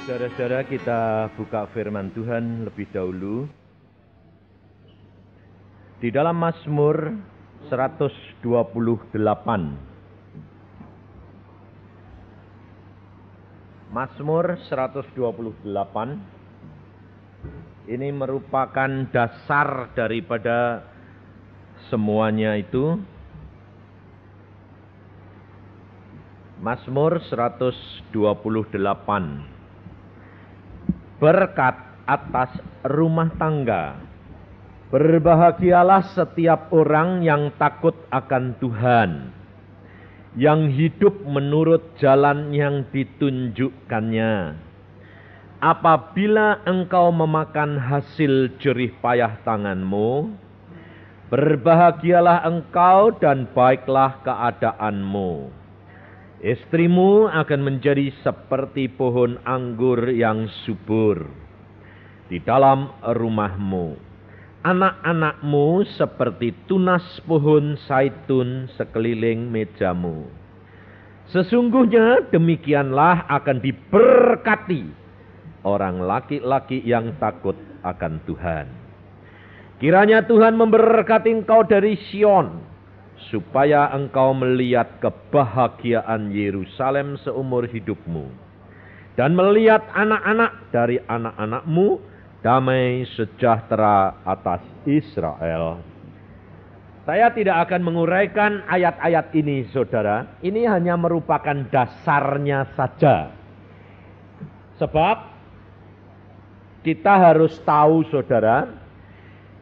Saudara-saudara, kita buka firman Tuhan lebih dahulu. Di dalam Mazmur 128. Mazmur 128 ini merupakan dasar daripada semuanya itu. Mazmur 128. Berkat atas rumah tangga. Berbahagialah setiap orang yang takut akan Tuhan, yang hidup menurut jalan yang ditunjukkannya. Apabila engkau memakan hasil jerih payah tanganmu, berbahagialah engkau dan baiklah keadaanmu. Istrimu akan menjadi seperti pohon anggur yang subur di dalam rumahmu. Anak-anakmu seperti tunas pohon zaitun sekeliling mejamu. Sesungguhnya demikianlah akan diberkati orang laki-laki yang takut akan Tuhan. Kiranya Tuhan memberkati engkau dari Sion, supaya engkau melihat kebahagiaan Yerusalem seumur hidupmu, dan melihat anak-anak dari anak-anakmu, damai sejahtera atas Israel. Saya tidak akan menguraikan ayat-ayat ini, saudara. Ini hanya merupakan dasarnya saja. Sebab kita harus tahu, saudara,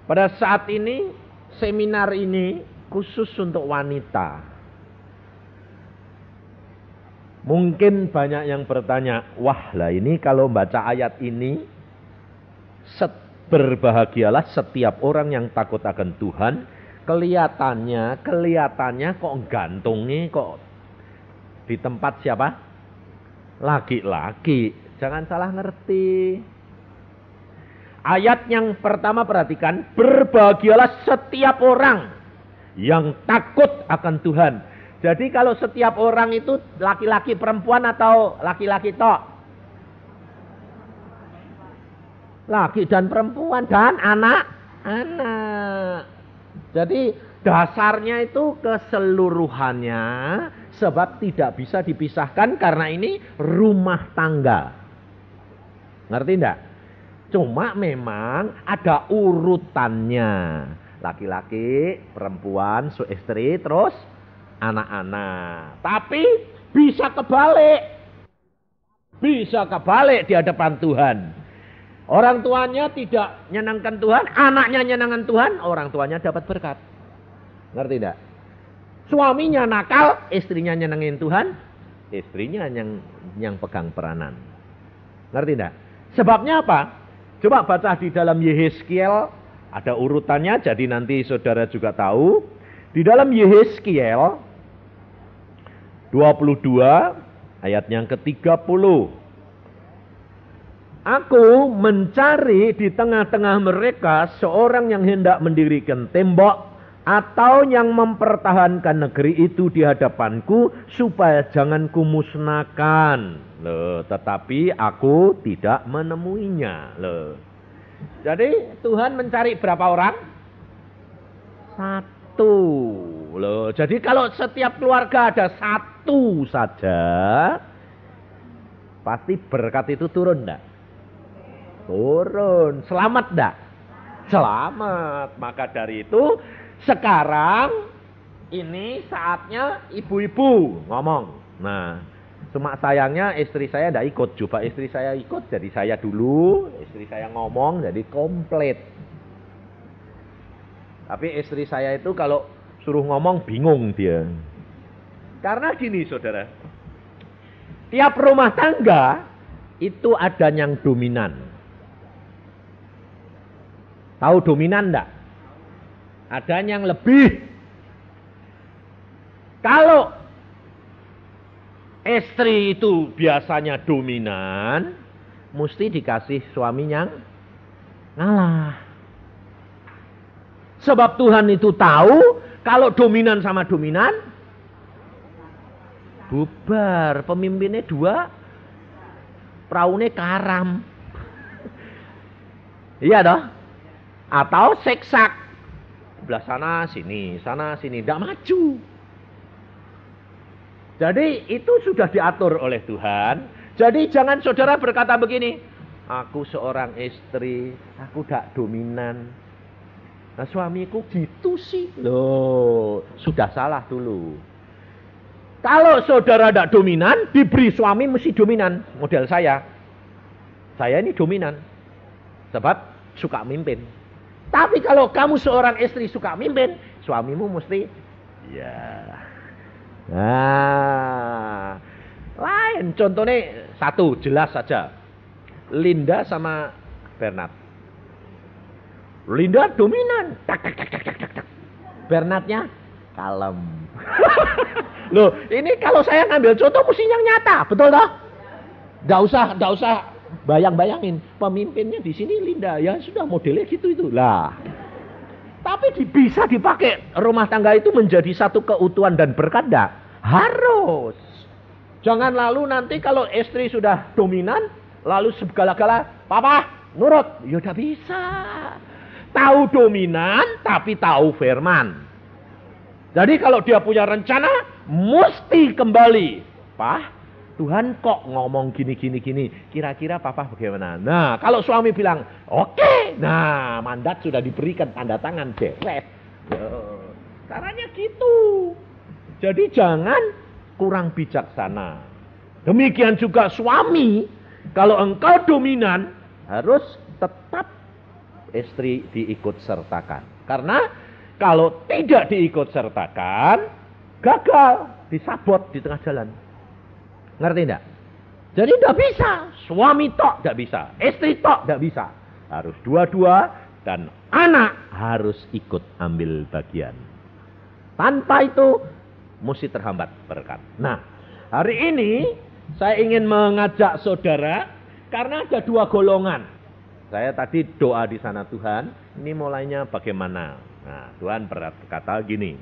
pada saat ini seminar ini khusus untuk wanita. Mungkin banyak yang bertanya, wah lah ini kalau baca ayat ini, berbahagialah setiap orang yang takut akan Tuhan. Kelihatannya kok gantungnya kok di tempat siapa? Laki-laki. Jangan salah ngerti. Ayat yang pertama perhatikan, berbahagialah setiap orang yang takut akan Tuhan. Jadi kalau setiap orang itu laki-laki perempuan atau laki-laki tok? Laki dan perempuan dan anak-anak. Jadi dasarnya itu keseluruhannya, sebab tidak bisa dipisahkan karena ini rumah tangga. Ngerti enggak? Cuma memang ada urutannya. Laki-laki, perempuan, istri, terus anak-anak. Tapi bisa kebalik. Bisa kebalik di hadapan Tuhan. Orang tuanya tidak nyenangkan Tuhan, anaknya nyenangkan Tuhan, orang tuanya dapat berkat. Ngerti tidak? Suaminya nakal, istrinya nyenengin Tuhan, istrinya yang pegang peranan. Ngerti tidak? Sebabnya apa? Coba baca di dalam Yehezkiel. Ada urutannya, jadi nanti saudara juga tahu. Di dalam Yehezkiel 22 ayat yang ke-30. Aku mencari di tengah-tengah mereka seorang yang hendak mendirikan tembok atau yang mempertahankan negeri itu di hadapanku supaya jangan kumusnahkan. Loh, tetapi aku tidak menemuinya. Loh. Jadi Tuhan mencari berapa orang? Satu. Loh, jadi kalau setiap keluarga ada satu saja, pasti berkat itu turun enggak? Turun. Selamat enggak? Selamat. Maka dari itu sekarang ini saatnya ibu-ibu ngomong. Nah, cuma sayangnya istri saya enggak ikut. Coba istri saya ikut, jadi saya dulu. Istri saya ngomong, jadi komplit. Tapi istri saya itu kalau suruh ngomong bingung dia. Karena gini saudara. Tiap rumah tangga itu ada yang dominan. Tahu dominan enggak? Ada yang lebih. Kalau istri itu biasanya dominan, mesti dikasih suami yang ngalah. Sebab Tuhan itu tahu kalau dominan sama dominan bubar, pemimpinnya dua praune karam. Iya toh? Atau seksak. Belah sana sini, tidak maju. Jadi itu sudah diatur oleh Tuhan. Jadi jangan saudara berkata begini, aku seorang istri, aku tidak dominan. Nah suamiku gitu sih. Loh, sudah salah dulu. Kalau saudara tidak dominan, diberi suami mesti dominan. Model saya. Saya ini dominan. Sebab suka mimpin. Tapi kalau kamu seorang istri suka mimpin, suamimu mesti ya. Nah, lain contohnya satu jelas saja. Linda sama Bernard. Linda dominan. Tak, tak, tak, tak, tak, tak. Bernardnya kalem. Loh, ini kalau saya ngambil contoh mesti yang nyata, betul toh? Nggak usah bayang-bayangin. Pemimpinnya di sini Linda, ya sudah modelnya gitu itu lah. Tapi bisa dipakai rumah tangga itu menjadi satu keutuhan dan berkat enggak? Harus. Jangan lalu nanti kalau istri sudah dominan, lalu segala-gala, papa nurut. Ya udah bisa. Tahu dominan, tapi tahu firman. Jadi kalau dia punya rencana, mesti kembali. Pak, Tuhan kok ngomong gini. Kira-kira papa bagaimana? Nah, kalau suami bilang, oke. Nah, mandat sudah diberikan, tanda tangan, beres. Caranya gitu. Jadi jangan kurang bijaksana. Demikian juga suami, kalau engkau dominan, harus tetap istri diikut sertakan. Karena kalau tidak diikut sertakan, gagal, disabot di tengah jalan. Ngerti enggak? Jadi enggak bisa. Suami tok enggak bisa. Istri tok enggak bisa. Harus dua-dua dan anak harus ikut ambil bagian. Tanpa itu mesti terhambat berkat. Nah, hari ini saya ingin mengajak saudara karena ada dua golongan. Saya tadi doa di sana, Tuhan, ini mulainya bagaimana? Nah, Tuhan berkata gini.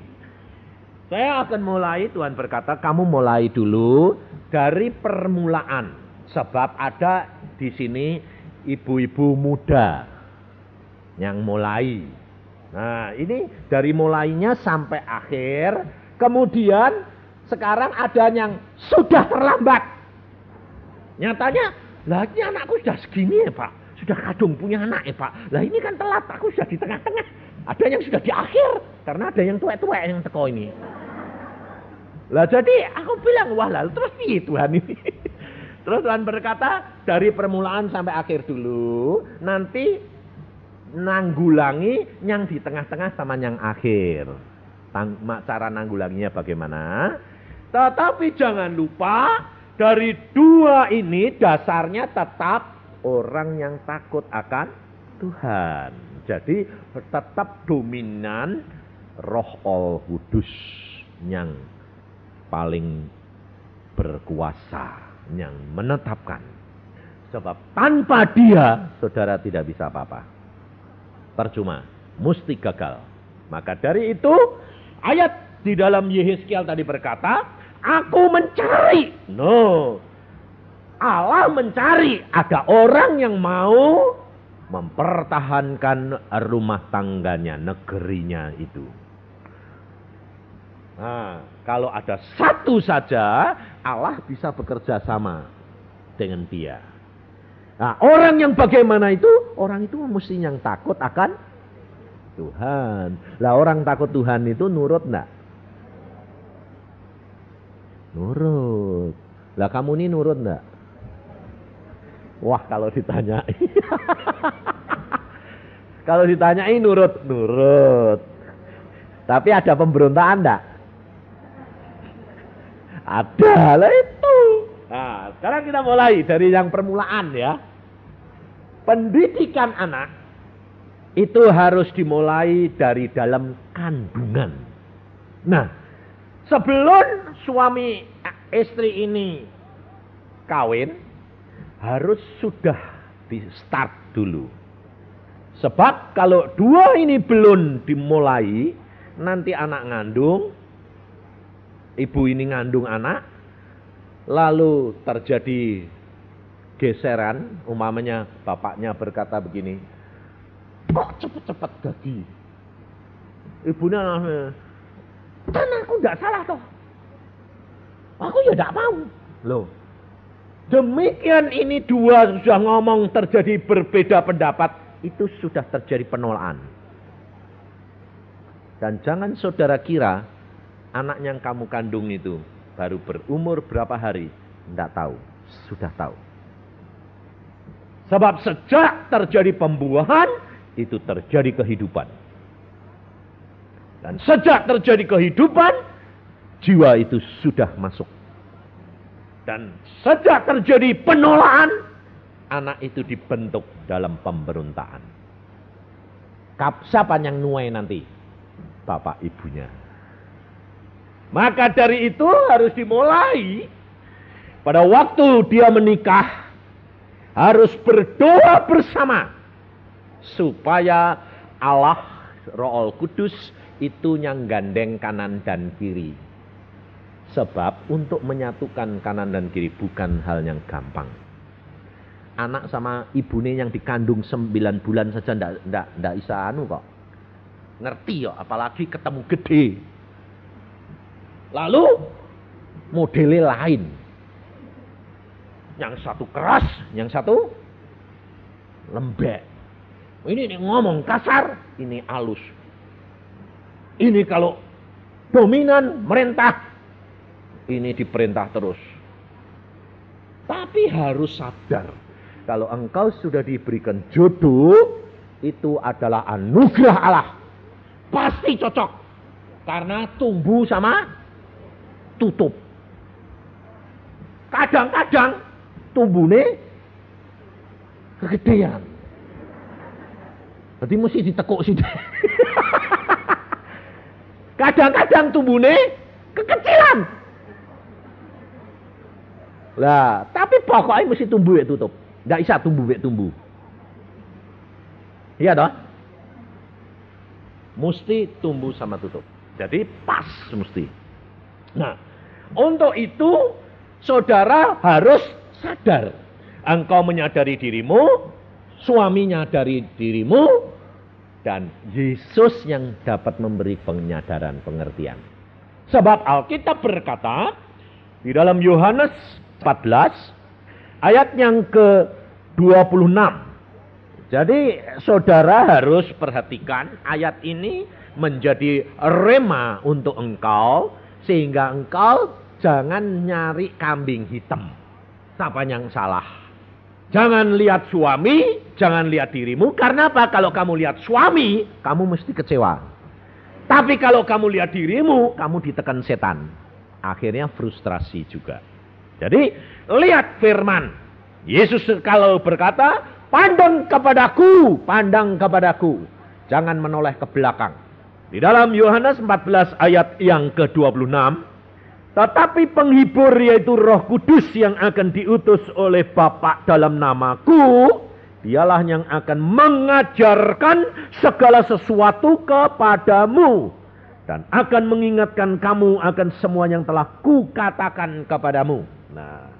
Saya akan mulai, Tuhan berkata, kamu mulai dulu dari permulaan. Sebab ada di sini ibu-ibu muda yang mulai. Nah, ini dari mulainya sampai akhir. Kemudian sekarang ada yang sudah terlambat. Nyatanya, lah ini anakku sudah segini ya Pak. Sudah kadung punya anak ya Pak. Lah ini kan telat, aku sudah di tengah-tengah. Ada yang sudah di akhir. Karena ada yang tua-tua yang teko ini. Lah jadi aku bilang, wah lalu terus piye Tuhan ini? Terus Tuhan berkata, dari permulaan sampai akhir dulu. Nanti nanggulangi yang di tengah-tengah sama yang akhir. Cara nanggulanginya bagaimana? Tetapi jangan lupa, dari dua ini dasarnya tetap orang yang takut akan Tuhan. Jadi tetap dominan Roh Al-Kudus yang paling berkuasa, yang menetapkan. Sebab tanpa dia, saudara tidak bisa apa-apa. Percuma, mesti gagal. Maka dari itu, ayat di dalam Yehezkiel tadi berkata, aku mencari. No, Allah mencari. Ada orang yang mau mempertahankan rumah tangganya, negerinya itu. Nah, kalau ada satu saja, Allah bisa bekerja sama dengan dia. Nah, orang yang bagaimana itu? Orang itu mesti yang takut akan Tuhan. Lah orang takut Tuhan itu nurut enggak? Nurut. Lah kamu ini nurut enggak? Wah, kalau ditanyai. Kalau ditanyai nurut. Tapi ada pemberontakan enggak? Ada lah itu. Nah, sekarang kita mulai dari yang permulaan ya. Pendidikan anak itu harus dimulai dari dalam kandungan. Nah, sebelum suami istri ini kawin, harus sudah di start dulu. Sebab kalau dua ini belum dimulai, nanti anak ngandung, ibu ini ngandung anak, lalu terjadi geseran, umpamanya bapaknya berkata begini, kok cepet-cepet gaji? Ibunya kan aku tidak salah toh. Aku ya tidak mau. Loh, demikian ini dua sudah ngomong terjadi berbeda pendapat, itu sudah terjadi penolakan. Dan jangan saudara kira anak yang kamu kandung itu baru berumur berapa hari, tidak tahu, sudah tahu. Sebab sejak terjadi pembuahan, itu terjadi kehidupan. Dan sejak terjadi kehidupan, jiwa itu sudah masuk. Dan sejak terjadi penolakan, anak itu dibentuk dalam pemberontakan. Siapa yang nuai nanti? Bapak ibunya. Maka dari itu harus dimulai pada waktu dia menikah, harus berdoa bersama supaya Allah Roh Kudus itu yang gandeng kanan dan kiri. Sebab untuk menyatukan kanan dan kiri bukan hal yang gampang. Anak sama ibunya yang dikandung 9 bulan saja ndak bisa kok. Ngerti ya, apalagi ketemu gede. Lalu modelnya lain. Yang satu keras, yang satu lembek. Ini ngomong kasar, ini halus. Ini kalau dominan, merintah, ini diperintah terus. Tapi harus sadar, kalau engkau sudah diberikan jodoh, itu adalah anugerah Allah. Pasti cocok. Karena tumbuh sama tutup. Kadang-kadang tumbuhnya kegedean. Berarti mesti ditekuk sih. Kadang-kadang tumbuhnya kekecilan. Lah, tapi pokoknya mesti tumbuh ya tutup. Nggak bisa tumbuh ya tumbuh. Iya toh? Mesti tumbuh sama tutup. Jadi pas mesti. Nah, untuk itu saudara harus sadar. Engkau menyadari dirimu, suaminya dari dirimu, dan Yesus yang dapat memberi penyadaran, pengertian. Sebab Alkitab berkata di dalam Yohanes 14 ayat yang ke-26. Jadi saudara harus perhatikan ayat ini menjadi rema untuk engkau, sehingga engkau jangan nyari kambing hitam. Siapa yang salah? Jangan lihat suami, jangan lihat dirimu. Karena apa? Kalau kamu lihat suami, kamu mesti kecewa. Tapi kalau kamu lihat dirimu, kamu ditekan setan. Akhirnya frustrasi juga. Jadi lihat firman. Yesus kalau berkata, pandang kepadaku, pandang kepadaku. Jangan menoleh ke belakang. Di dalam Yohanes 14 ayat yang ke-26. Tetapi penghibur yaitu Roh Kudus yang akan diutus oleh Bapa dalam namaku. Dialah yang akan mengajarkan segala sesuatu kepadamu. Dan akan mengingatkan kamu akan semua yang telah kukatakan kepadamu. Nah,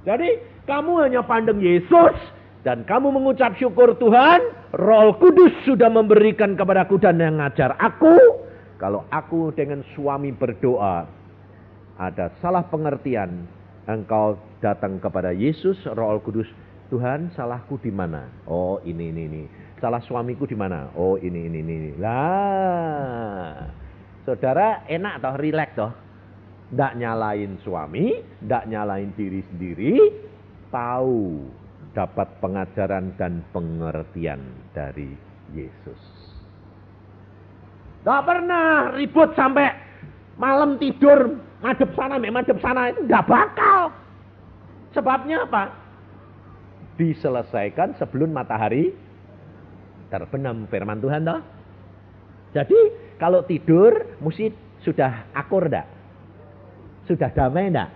jadi kamu hanya pandang Yesus. Dan kamu mengucap syukur Tuhan, Roh Kudus sudah memberikan kepadaku dan yang ngajar aku. Kalau aku dengan suami berdoa, ada salah pengertian, engkau datang kepada Yesus, Roh Kudus, Tuhan salahku di mana? Oh ini. Salah suamiku di mana? Oh ini. Lah, saudara enak toh, rileks toh. Nggak nyalain suami, nggak nyalain diri sendiri, tahu. Dapat pengajaran dan pengertian dari Yesus. Gak pernah ribut sampai malam tidur madep sana, madep sana, itu gak bakal. Sebabnya apa? Diselesaikan sebelum matahari terbenam, firman Tuhan toh. Jadi kalau tidur mesti sudah akur enggak? Sudah damai enggak?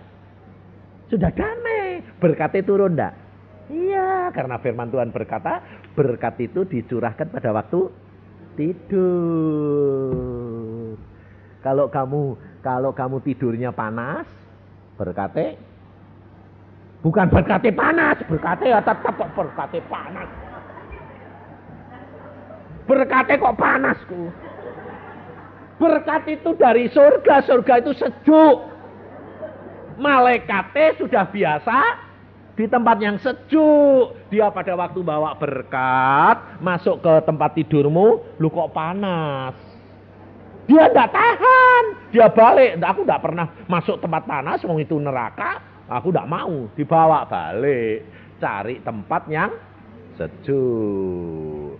Sudah damai. Berkatnya turun enggak? Iya, karena firman Tuhan berkata, berkat itu dicurahkan pada waktu tidur. Kalau kamu tidurnya panas, berkatnya Bukan berkatnya panas, berkatnya ya tetap kok berkatnya panas. Berkatnya kok panasku. Berkat itu dari surga, surga itu sejuk. Malaikatnya sudah biasa di tempat yang sejuk. Dia pada waktu bawa berkat, masuk ke tempat tidurmu, lu kok panas. Dia tidak tahan, dia balik. Aku tidak pernah masuk tempat panas, wong itu neraka. Aku tidak mau, dibawa balik. Cari tempat yang sejuk.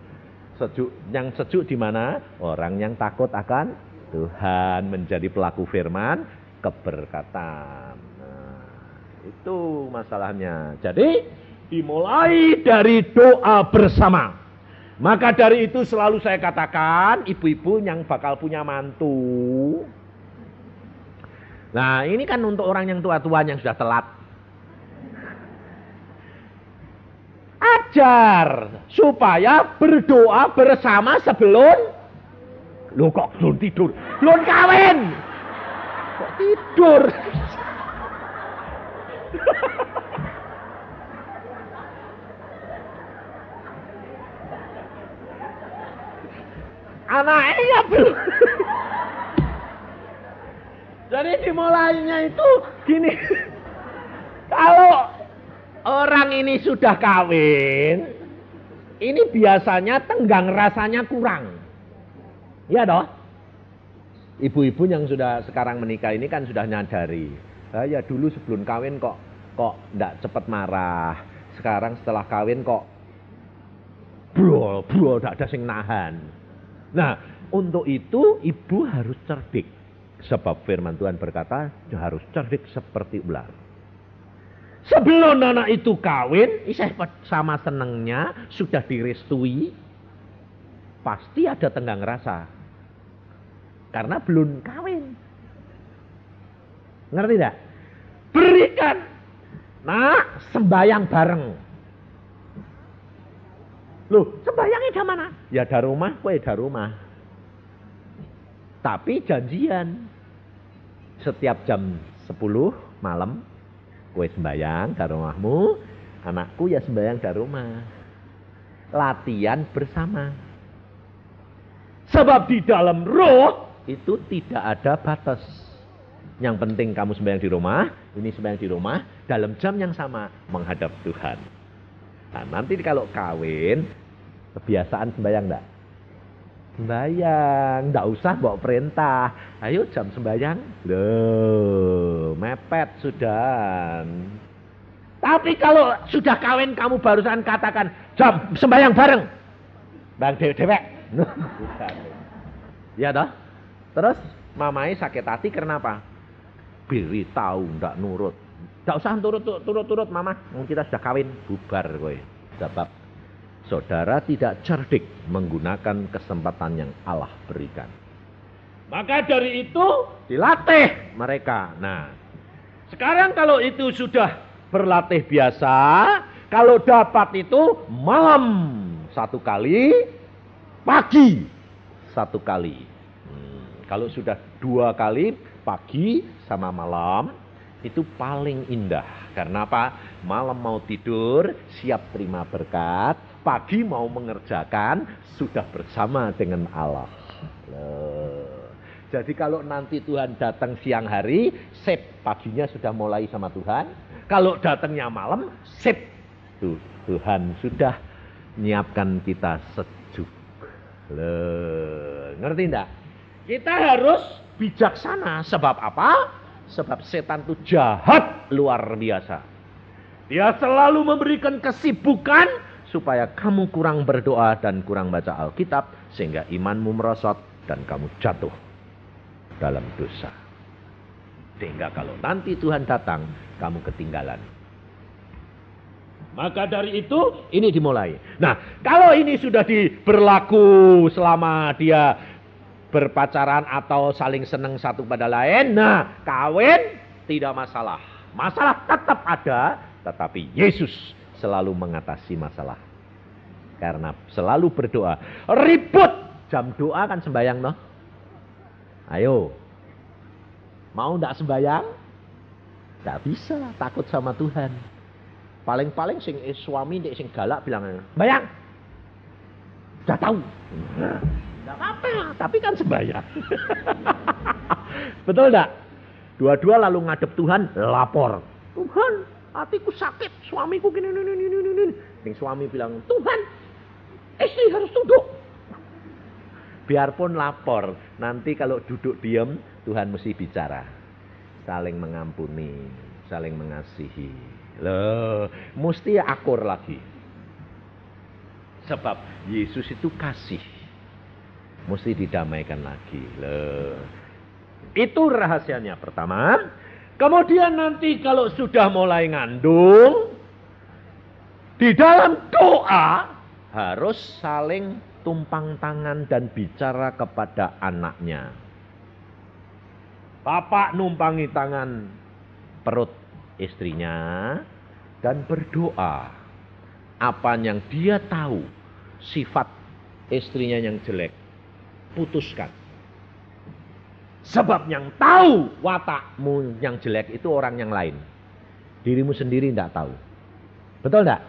Yang sejuk di mana? Orang yang takut akan Tuhan, menjadi pelaku firman, keberkatan. Nah, itu masalahnya. Jadi dimulai dari doa bersama. Maka dari itu selalu saya katakan, ibu-ibu yang bakal punya mantu. Nah, ini kan untuk orang yang tua-tua yang sudah telat. Ajar supaya berdoa bersama sebelum. Loh kok belum tidur? Belum kawin. Kok tidur? Anaknya belum. Jadi dimulainya itu gini. Kalau orang ini sudah kawin, ini biasanya tenggang rasanya kurang. Ya toh? Ibu-ibu yang sudah sekarang menikah ini kan sudah nyadari. Ya dulu sebelum kawin kok enggak cepat marah. Sekarang setelah kawin kok bro, enggak ada sing nahan. Nah, untuk itu ibu harus cerdik. Sebab firman Tuhan berkata, harus cerdik seperti ular. Sebelum anak itu kawin, sama senengnya sudah direstui, pasti ada tenggang rasa. Karena belum kawin. Ngerti tidak? Berikan. Nah, sembayang bareng. Loh, sembayangnya di mana? Ya di rumah, kue di rumah. Tapi janjian. Setiap jam 10 malam, kue sembayang di rumahmu, anakku ya sembayang di rumah. Latihan bersama. Sebab di dalam roh itu tidak ada batas. Yang penting kamu sembahyang di rumah, ini sembahyang di rumah, dalam jam yang sama menghadap Tuhan. Nah, nanti kalau kawin, kebiasaan sembahyang enggak? Sembahyang, enggak usah bawa perintah. Ayo jam sembahyang. Loh, mepet sudah. Tapi kalau sudah kawin kamu barusan katakan, jam sembahyang bareng. Bang dewek. Ya toh? Terus mamai sakit hati kenapa? Beri tahu ndak nurut. Ndak usah turut mama. Kita sudah kawin, bubar kowe. Sebab saudara tidak cerdik menggunakan kesempatan yang Allah berikan. Maka dari itu dilatih mereka. Nah, sekarang kalau itu sudah berlatih biasa, kalau dapat itu malam 1 kali, pagi 1 kali. Kalau sudah 2 kali, pagi sama malam, itu paling indah. Karena apa? Malam mau tidur, siap terima berkat. Pagi mau mengerjakan, sudah bersama dengan Allah. Jadi kalau nanti Tuhan datang siang hari, sip, paginya sudah mulai sama Tuhan. Kalau datangnya malam, sip, Tuhan sudah menyiapkan kita sejuk. Ngerti enggak? Kita harus bijaksana. Sebab apa? Sebab setan itu jahat luar biasa. Dia selalu memberikan kesibukan supaya kamu kurang berdoa dan kurang baca Alkitab, sehingga imanmu merosot dan kamu jatuh dalam dosa. Sehingga kalau nanti Tuhan datang, kamu ketinggalan. Maka dari itu, ini dimulai. Nah, kalau ini sudah berlaku selama dia berpacaran atau saling senang satu pada lain, nah kawin tidak masalah. Masalah tetap ada, tetapi Yesus selalu mengatasi masalah. Karena selalu berdoa. Ribut jam doa kan sembahyang loh. Ayo. Mau enggak sembahyang? Enggak bisa, takut sama Tuhan. Paling-paling sing suami ndek sing galak bilang, "Bayang." Udah tahu. Enggak apa-apa, tapi kan sembahyang. Betul enggak? Dua-dua lalu ngadep Tuhan, lapor. "Tuhan, hatiku sakit, suamiku gini. Sing suami bilang, "Tuhan, istri harus duduk." Biarpun lapor, nanti kalau duduk diam, Tuhan mesti bicara. Saling mengampuni, saling mengasihi. Loh, mesti akur lagi. Sebab Yesus itu kasih. Mesti didamaikan lagi. Loh. Itu rahasianya pertama. Kemudian nanti kalau sudah mulai ngandung, di dalam doa harus saling tumpang tangan dan bicara kepada anaknya. Bapak numpangi tangan perut istrinya dan berdoa. Apa yang dia tahu sifat istrinya yang jelek, putuskan. Sebab yang tahu watakmu yang jelek itu orang yang lain. Dirimu sendiri tidak tahu. Betul tidak?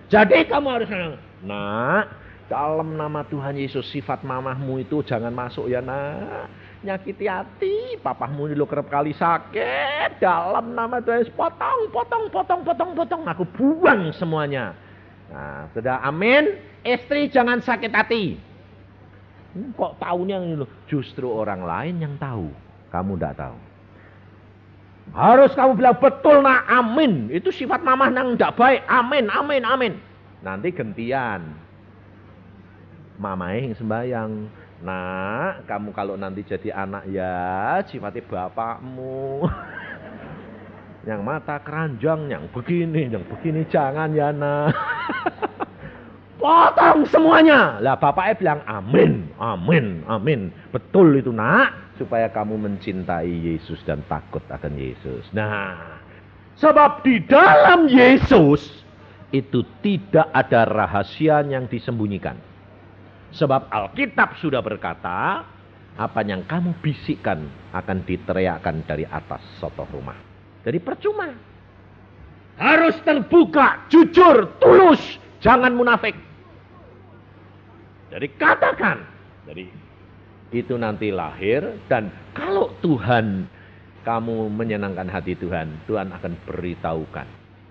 Jadi kamu harus bilang, "Nak, dalam nama Tuhan Yesus sifat mamahmu itu jangan masuk ya nak. Nyakiti hati, papahmu ini lo kerap kali sakit. Dalam nama Tuhan Yesus potong. Aku buang semuanya." Nah, sudah amin. Istri jangan sakit hati. Kok tahunya ini loh? Justru orang lain yang tahu. Kamu tidak tahu. Harus kamu bilang betul nak, amin. Itu sifat mamah yang tidak baik. Amin. Nanti gantian. Mamanya yang sembahyang. Nak, kamu kalau nanti jadi anak ya sifatnya bapakmu. Yang mata keranjang, yang begini jangan ya nak. Potong semuanya. Lah bapaknya bilang amin. Betul itu nak. Supaya kamu mencintai Yesus dan takut akan Yesus. Nah, sebab di dalam Yesus itu tidak ada rahasia yang disembunyikan. Sebab Alkitab sudah berkata, apa yang kamu bisikkan akan diteriakkan dari atas sotoh rumah. Jadi percuma. Harus terbuka, jujur, tulus, jangan munafik. Jadi katakan. Jadi itu nanti lahir, dan kalau Tuhan kamu menyenangkan hati Tuhan, Tuhan akan beritahukan.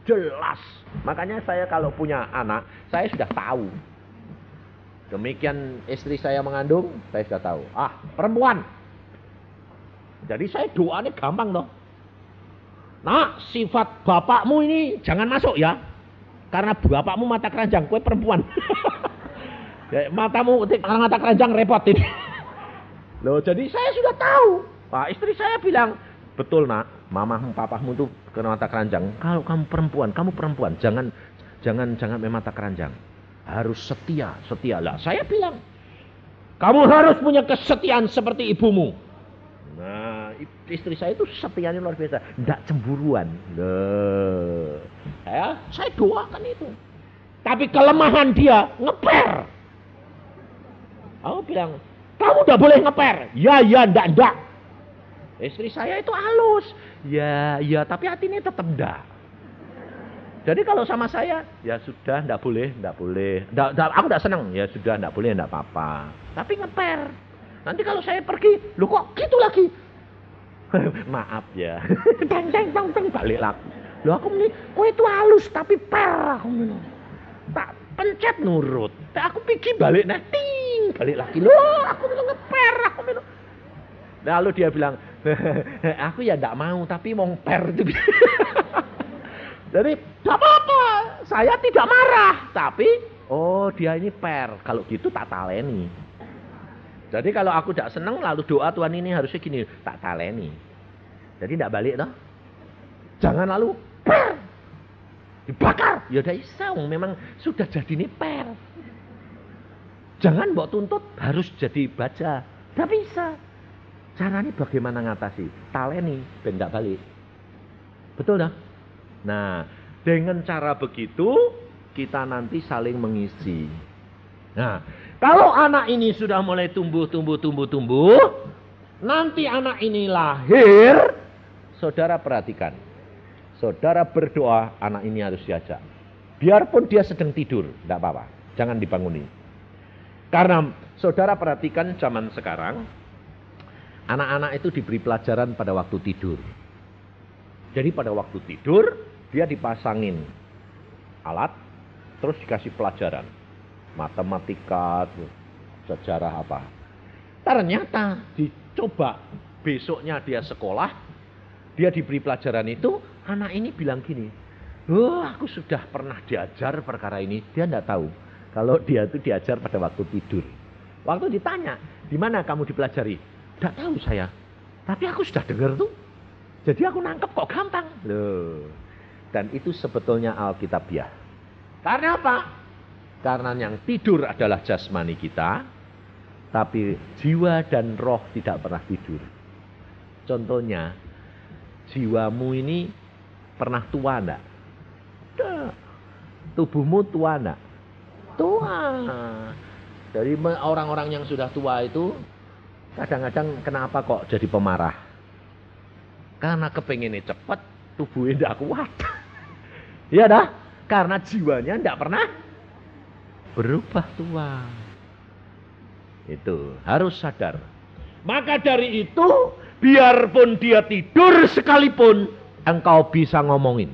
Jelas. Makanya saya kalau punya anak, saya sudah tahu. Demikian istri saya mengandung, saya sudah tahu. Perempuan. Jadi saya doanya gampang toh. Nah, sifat bapakmu ini jangan masuk ya. Karena bapakmu mata keranjang, kue perempuan. Matamu mata keranjang repotin. Loh, jadi saya sudah tahu. Istri saya bilang, betul nak, mamahmu, papahmu tuh kena mata keranjang. Kalau kamu perempuan, jangan mata keranjang. Harus setia lah. Saya bilang, kamu harus punya kesetiaan seperti ibumu. Nah, istri saya itu setianya luar biasa, tidak cemburuan. Loh, saya doakan itu. Tapi kelemahan dia ngeper. Aku bilang, kamu udah boleh ngeper. Ya, ndak. Istri saya itu halus. Ya, tapi hatinya tetap ndak. Jadi kalau sama saya, ya sudah, ndak boleh. Aku ndak senang. Ya sudah, ndak boleh, ndak apa-apa. Tapi ngeper. Nanti kalau saya pergi, lu kok gitu lagi? Maaf ya. Teng, balik lagi. Lu aku ini, kok itu halus tapi per. Aku bilang, tak pencet nurut. Aku pikir balik ting, balik lagi. Loh, aku bilang ngeper, aku bilang. Lalu dia bilang, aku ya ndak mau, tapi mau per itu. Jadi, tidak apa-apa. Saya tidak marah, tapi dia ini per. Kalau gitu tak taleni. Jadi kalau aku tidak senang, lalu doa Tuhan ini harusnya gini, tak taleni. Jadi tidak balik toh. Jangan lalu per. Dibakar. Ya udah isau, memang sudah jadi ini per. Jangan mbok tuntut harus jadi baja. Tidak bisa. Caranya bagaimana ngatasi? Taleni, ben tidak balik. Betul dah? Nah, dengan cara begitu kita nanti saling mengisi. Nah, kalau anak ini sudah mulai tumbuh, nanti anak ini lahir, saudara perhatikan. Saudara berdoa, anak ini harus diajak. Biarpun dia sedang tidur, tidak apa-apa. Jangan dibanguni. Karena saudara perhatikan zaman sekarang, anak-anak itu diberi pelajaran pada waktu tidur. Jadi pada waktu tidur, dia dipasangin alat, terus dikasih pelajaran. Matematika, sejarah apa. Ternyata dicoba besoknya dia sekolah, dia diberi pelajaran itu, anak ini bilang gini, oh aku sudah pernah diajar perkara ini. Dia tidak tahu kalau dia itu diajar pada waktu tidur. Waktu ditanya, di mana kamu dipelajari? Tidak tahu saya, tapi aku sudah dengar tuh. Jadi aku nangkep kok gampang. Loh. Dan itu sebetulnya Alkitabiah. Karena apa? Karena yang tidur adalah jasmani kita, tapi jiwa dan roh tidak pernah tidur. Contohnya, jiwamu ini pernah tua enggak? Tubuhmu tua enggak? Tua. Dari orang-orang yang sudah tua itu, kadang-kadang kenapa kok jadi pemarah? Karena kepengennya cepat, tubuhnya tidak kuat. Iya dah, karena jiwanya tidak pernah berubah tua. Itu harus sadar. Maka dari itu, biarpun dia tidur sekalipun, engkau bisa ngomongin.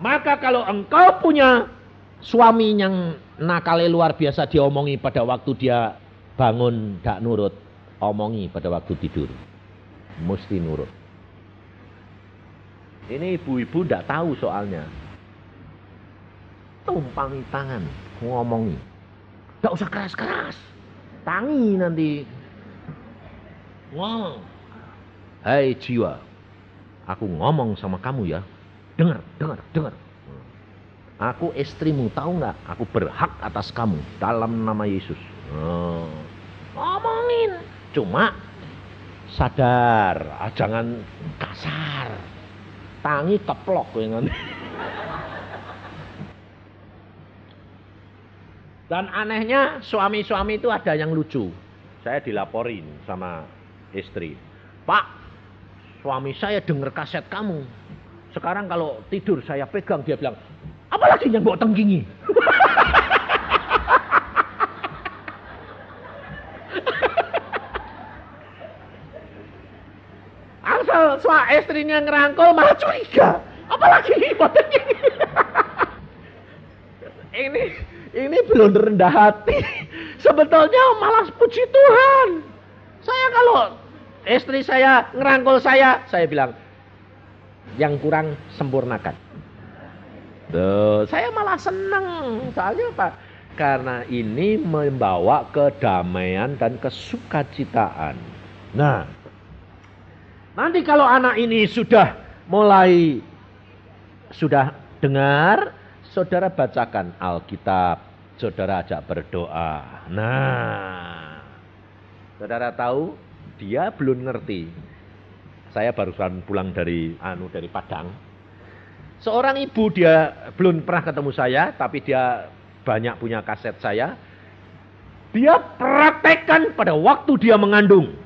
Maka kalau engkau punya suami yang nakalnya luar biasa, diomongi pada waktu dia bangun gak nurut, omongi pada waktu tidur. Mesti nurut. Ini ibu-ibu gak tahu soalnya. Tumpangi tangan, ngomongi. Gak usah keras-keras. Tangi nanti. Ngomong. Hai jiwa, aku ngomong sama kamu ya. Dengar. Aku istrimu, tahu nggak? Aku berhak atas kamu dalam nama Yesus. Ngomongin. Cuma sadar, jangan kasar. Tangi keplok ya nanti. Dan anehnya suami-suami itu ada yang lucu. Saya dilaporin sama istri. Pak, suami saya dengar kaset kamu. Sekarang kalau tidur saya pegang, dia bilang, apalagi yang bawa tenggingi. Asal istrinya ngerangkul malah curiga. Apalagi bawa tenggingi. Ini belum rendah hati. Sebetulnya malah puji Tuhan. Saya kalau istri saya ngerangkul saya bilang, yang kurang sempurnakan. Tuh, saya malah senang. Soalnya apa? Karena ini membawa kedamaian dan kesukacitaan. Nah, nanti kalau anak ini sudah dengar, saudara bacakan Alkitab, saudara ajak berdoa. Nah, saudara tahu dia belum ngerti. Saya barusan pulang dari Padang. Seorang ibu, dia belum pernah ketemu saya, tapi dia banyak punya kaset saya. Dia praktekkan pada waktu dia mengandung.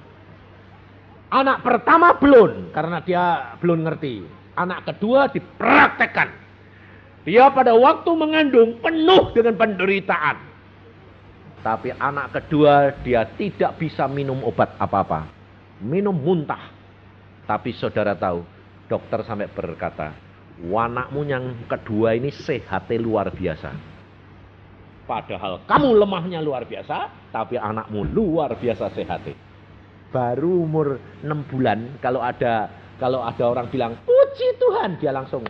Anak pertama belum, karena dia belum ngerti. Anak kedua dipraktekkan. Dia pada waktu mengandung penuh dengan penderitaan. Tapi anak kedua dia tidak bisa minum obat apa-apa. Minum muntah. Tapi saudara tahu, dokter sampai berkata, anakmu yang kedua ini sehatnya luar biasa. Padahal kamu lemahnya luar biasa, tapi anakmu luar biasa sehatnya. Baru umur 6 bulan, kalau ada orang bilang, puji Tuhan, dia langsung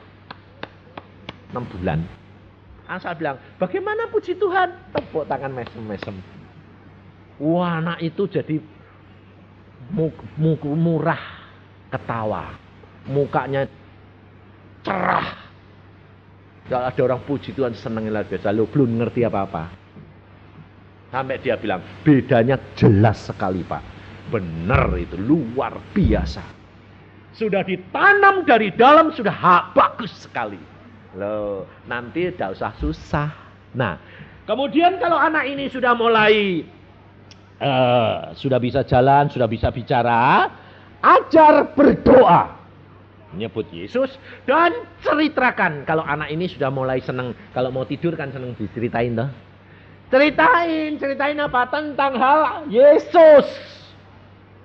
6 bulan. Asal bilang, bagaimana puji Tuhan? Tepuk tangan mesem-mesem. Wah, anak itu jadi murah ketawa. Mukanya cerah. Kalau ada orang puji Tuhan senang luar biasa. Lo belum ngerti apa-apa. Sampai dia bilang, bedanya jelas sekali Pak. Benar itu, luar biasa. Sudah ditanam dari dalam, sudah bagus sekali. Loh, nanti tidak usah susah. Nah, kemudian kalau anak ini sudah mulai sudah bisa jalan, sudah bisa bicara, ajar berdoa. Nyebut Yesus dan ceritakan. Kalau anak ini sudah mulai senang, kalau mau tidur kan senang diceritain toh. Ceritain apa? Tentang hal Yesus.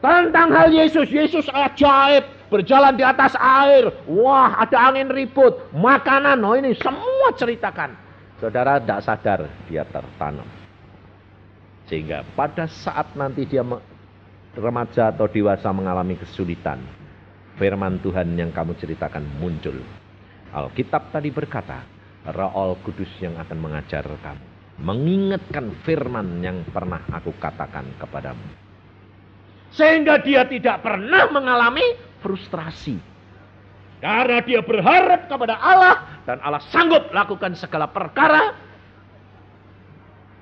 Tentang hal Yesus. Yesus ajaib, berjalan di atas air. Wah, ada angin ribut, makanan. Oh, ini semua ceritakan. Saudara tidak sadar dia tertanam. Sehingga pada saat nanti dia remaja atau dewasa mengalami kesulitan, firman Tuhan yang kamu ceritakan muncul. Alkitab tadi berkata, Roh Kudus yang akan mengajar kamu, mengingatkan firman yang pernah aku katakan kepadamu. Sehingga dia tidak pernah mengalami frustrasi. Karena dia berharap kepada Allah dan Allah sanggup lakukan segala perkara.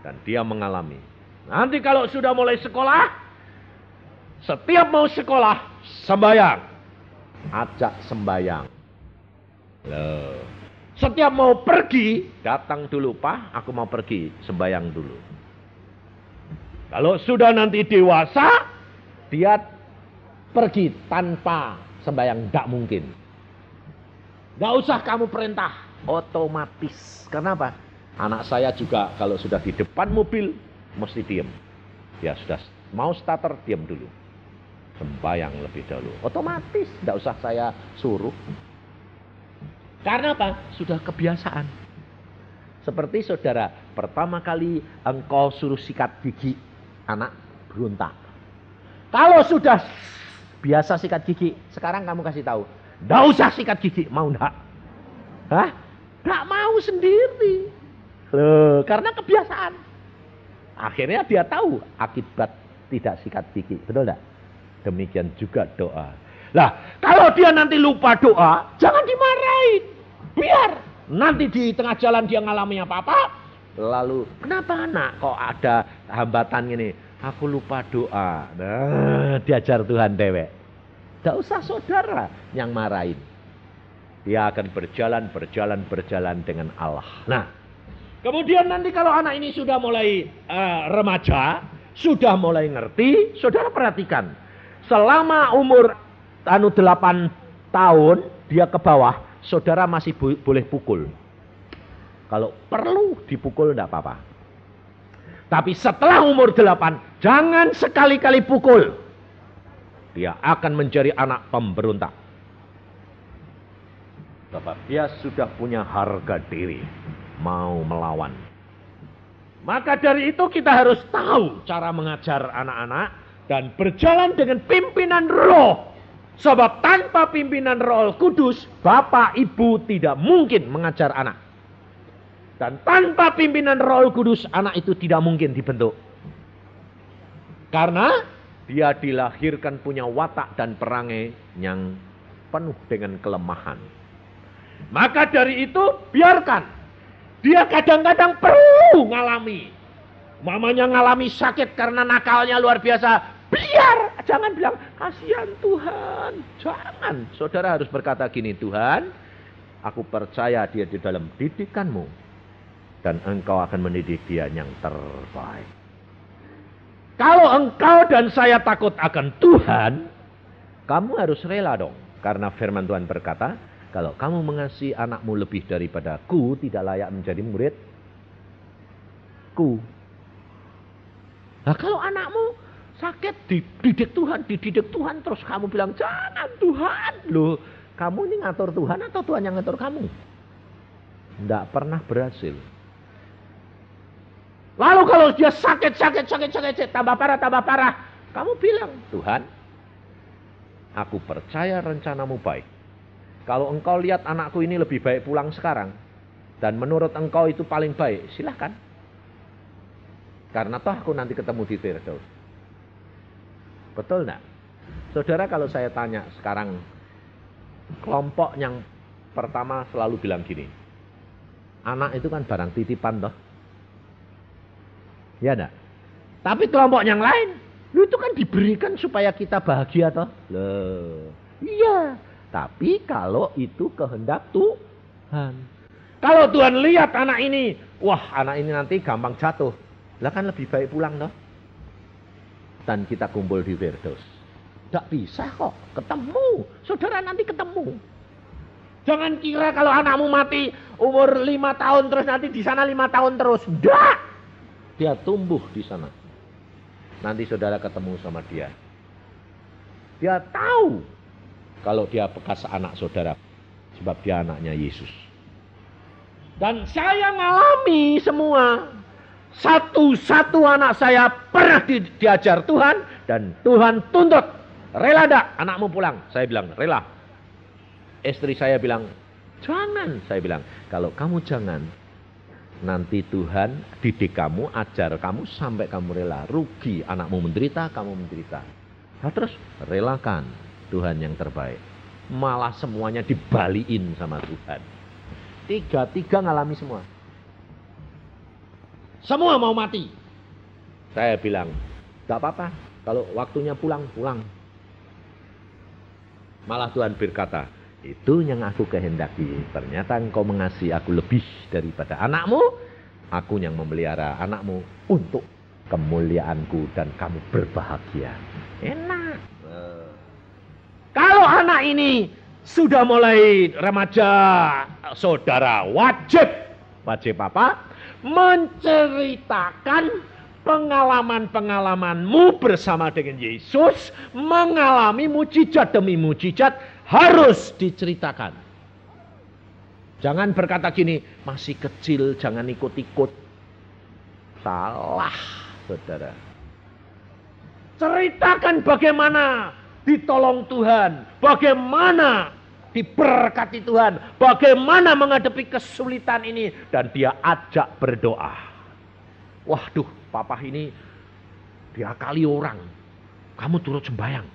Dan dia mengalami. Nanti kalau sudah mulai sekolah, setiap mau sekolah, sembahyang. Ajak sembahyang. Loh. Setiap mau pergi, datang dulu, Pak, aku mau pergi, sembahyang dulu. Kalau sudah nanti dewasa, dia pergi tanpa sembahyang, tidak mungkin. Tidak usah kamu perintah, otomatis. Kenapa? Anak saya juga kalau sudah di depan mobil, mesti diam. Ya sudah mau starter, diam dulu. Sembahyang lebih dahulu. Otomatis, tidak usah saya suruh. Karena apa? Sudah kebiasaan. Seperti saudara, pertama kali engkau suruh sikat gigi, anak berontak. Kalau sudah biasa sikat gigi, sekarang kamu kasih tahu, tidak usah sikat gigi, mau enggak? Hah? Tidak mau sendiri. Loh, karena kebiasaan. Akhirnya dia tahu akibat tidak sikat gigi. Betul enggak? Demikian juga doa. Lah, kalau dia nanti lupa doa, jangan dimarahin. Biar nanti di tengah jalan dia ngalami apa-apa. Lalu, kenapa anak kok ada hambatan gini? Aku lupa doa. Nah, diajar Tuhan dewek. Tidak usah saudara yang marahin. Dia akan berjalan dengan Allah. Nah, kemudian nanti kalau anak ini sudah mulai remaja, sudah mulai ngerti, saudara perhatikan. Selama umur 8 tahun, dia ke bawah, saudara masih boleh pukul. Kalau perlu dipukul tidak apa-apa. Tapi setelah umur 8, jangan sekali-kali pukul. Dia akan menjadi anak pemberontak. Sebab dia sudah punya harga diri. Mau melawan. Maka dari itu kita harus tahu cara mengajar anak-anak. Dan berjalan dengan pimpinan roh. Sebab tanpa pimpinan Roh Kudus, Bapak Ibu tidak mungkin mengajar anak. Dan tanpa pimpinan Roh Kudus, anak itu tidak mungkin dibentuk. Karena dia dilahirkan punya watak dan perangai yang penuh dengan kelemahan. Maka dari itu, biarkan. Dia kadang-kadang perlu ngalami. Mamanya ngalami sakit karena nakalnya luar biasa. Biar, jangan bilang, kasihan Tuhan. Jangan, saudara harus berkata gini, Tuhan, aku percaya dia di dalam didikanmu. Dan engkau akan mendidik dia yang terbaik. Kalau engkau dan saya takut akan Tuhan, kamu harus rela dong. Karena firman Tuhan berkata, kalau kamu mengasihi anakmu lebih daripadaku, tidak layak menjadi muridku. Nah kalau anakmu sakit, dididik Tuhan, terus kamu bilang, jangan Tuhan. Loh, kamu ini ngatur Tuhan atau Tuhan yang ngatur kamu? Tidak pernah berhasil. Lalu kalau dia sakit, tambah parah. Kamu bilang, Tuhan, aku percaya rencanamu baik. Kalau engkau lihat anakku ini lebih baik pulang sekarang, dan menurut engkau itu paling baik, silahkan. Karena toh aku nanti ketemu di Firdaus. Betul enggak? Saudara, kalau saya tanya sekarang, kelompok yang pertama selalu bilang gini, anak itu kan barang titipan toh. Ya enggak? Tapi kelompok yang lain, itu kan diberikan supaya kita bahagia toh. Loh, iya. Tapi kalau itu kehendak Tuhan. Kalau Tuhan lihat anak ini, wah anak ini nanti gampang jatuh. Lah kan lebih baik pulang toh. Dan kita kumpul di Firdaus. Tidak bisa kok, ketemu. Saudara nanti ketemu. Jangan kira kalau anakmu mati umur 5 tahun terus nanti di sana 5 tahun terus. Enggak. Dia tumbuh di sana. Nanti saudara ketemu sama dia. Dia tahu kalau dia bekas anak saudara. Sebab dia anaknya Yesus. Dan saya ngalami semua. Satu-satu anak saya pernah diajar Tuhan. Dan Tuhan tuntut. Rela enggak anakmu pulang? Saya bilang rela. Istri saya bilang jangan. Saya bilang kalau kamu jangan. Nanti Tuhan didik kamu, ajar kamu sampai kamu rela. Rugi anakmu menderita, kamu menderita. Nah, terus relakan Tuhan yang terbaik. Malah semuanya dibaliin sama Tuhan. Tiga ngalami semua. Semua mau mati. Saya bilang, gak apa-apa. Kalau waktunya pulang, pulang. Malah Tuhan berkata, itu yang aku kehendaki. Ternyata engkau mengasihi aku lebih daripada anakmu. Aku yang memelihara anakmu untuk kemuliaanku dan kamu berbahagia. Enak. Kalau anak ini sudah mulai remaja, saudara wajib apa? Menceritakan pengalaman-pengalamanmu bersama dengan Yesus. Mengalami mujizat demi mujizat. Harus diceritakan. Jangan berkata gini, masih kecil, jangan ikut-ikut. Salah, saudara. Ceritakan bagaimana ditolong Tuhan. Bagaimana diberkati Tuhan. Bagaimana menghadapi kesulitan ini. Dan dia ajak berdoa. Waduh, papa ini diakali orang. Kamu turut sembahyang.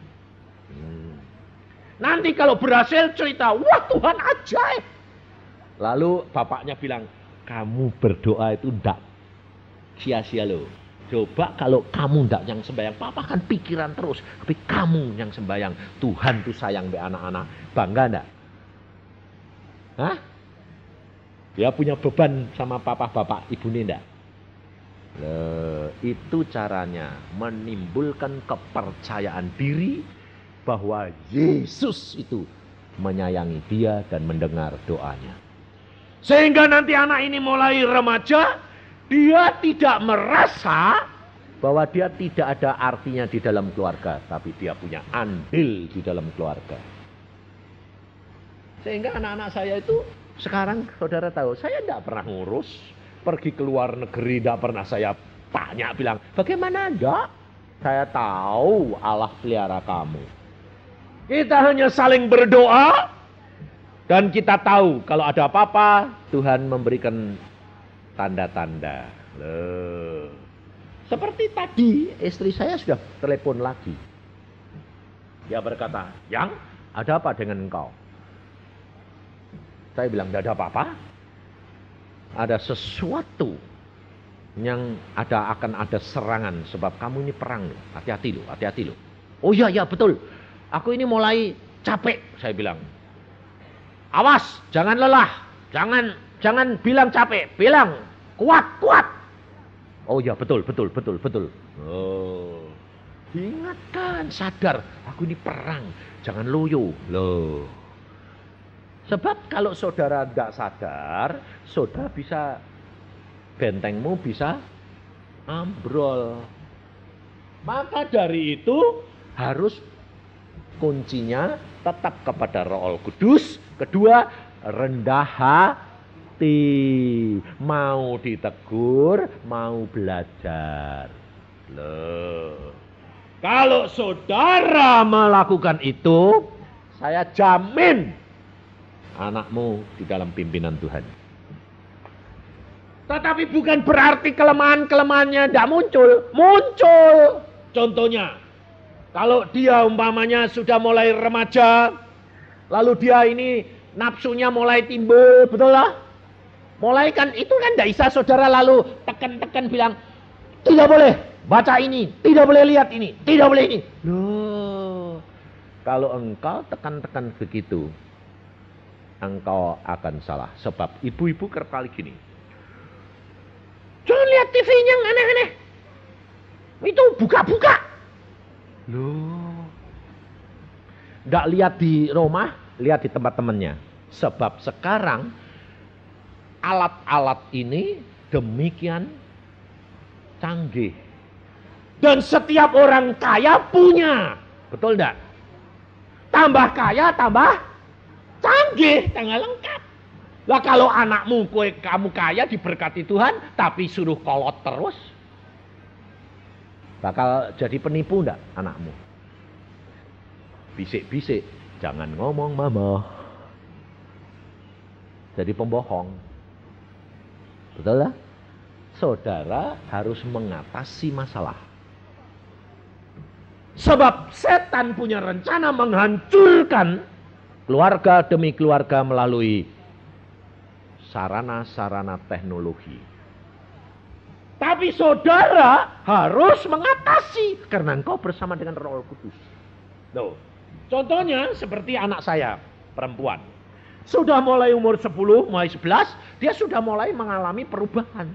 Nanti kalau berhasil cerita, wah Tuhan ajaib. Lalu bapaknya bilang, kamu berdoa itu enggak sia-sia loh. Coba kalau kamu enggak yang sembahyang, papa kan pikiran terus. Tapi kamu yang sembahyang, Tuhan tuh sayang be anak-anak. Bangga enggak? Hah? Dia punya beban sama papa, bapak, ibu ini enggak? Itu caranya menimbulkan kepercayaan diri bahwa Yesus itu menyayangi dia dan mendengar doanya. Sehingga nanti anak ini mulai remaja, dia tidak merasa bahwa dia tidak ada artinya di dalam keluarga, tapi dia punya andil di dalam keluarga. Sehingga anak-anak saya itu sekarang saudara tahu, saya tidak pernah ngurus, pergi ke luar negeri tidak pernah saya tanya bilang, bagaimana enggak? Saya tahu Allah pelihara kamu. Kita hanya saling berdoa. Dan kita tahu kalau ada apa-apa, Tuhan memberikan tanda-tanda. Seperti tadi, istri saya sudah telepon lagi. Dia berkata, Yang, ada apa dengan engkau? Saya bilang, tidak ada apa-apa. Ada sesuatu yang akan ada serangan. Sebab kamu ini perang. Hati-hati loh, hati-hati loh. Oh iya, betul. Aku ini mulai capek, saya bilang. Awas, jangan lelah, jangan bilang capek, bilang kuat. Oh ya betul. Oh, ingatkan, sadar, aku ini perang, jangan loyo, loh. Sebab kalau saudara tidak sadar, saudara bisa bentengmu bisa ambrol. Maka dari itu harus kuncinya tetap kepada Roh Kudus. Kedua, rendah hati. Mau ditegur, mau belajar. Loh. Kalau saudara melakukan itu, saya jamin anakmu di dalam pimpinan Tuhan. Tetapi bukan berarti kelemahan-kelemahannya tidak muncul. Muncul. Contohnya, kalau dia umpamanya sudah mulai remaja, lalu dia ini nafsunya mulai timbul, betul lah? Mulai kan, itu kan tidak bisa saudara lalu tekan-tekan bilang, tidak boleh baca ini, tidak boleh lihat ini, tidak boleh ini. Loh, kalau engkau tekan-tekan begitu, engkau akan salah. Sebab ibu-ibu kerap kali gini, jangan lihat TV yang aneh-aneh, itu buka-buka. Loh, nggak lihat di rumah, lihat di tempat temannya. Sebab sekarang alat-alat ini demikian canggih. Dan setiap orang kaya punya. Betul enggak? Tambah kaya, tambah canggih, tambah lengkap. Lah kalau anakmu, kamu kaya diberkati Tuhan, tapi suruh kolot terus, bakal jadi penipu enggak anakmu? Bisik-bisik, jangan ngomong mama. Jadi pembohong. Betul lah? Saudara harus mengatasi masalah. Sebab setan punya rencana menghancurkan keluarga demi keluarga melalui sarana-sarana teknologi. Tapi saudara harus mengatasi karena engkau bersama dengan Roh Kudus. Loh, contohnya seperti anak saya, perempuan. Sudah mulai umur 10, mulai 11, dia sudah mulai mengalami perubahan.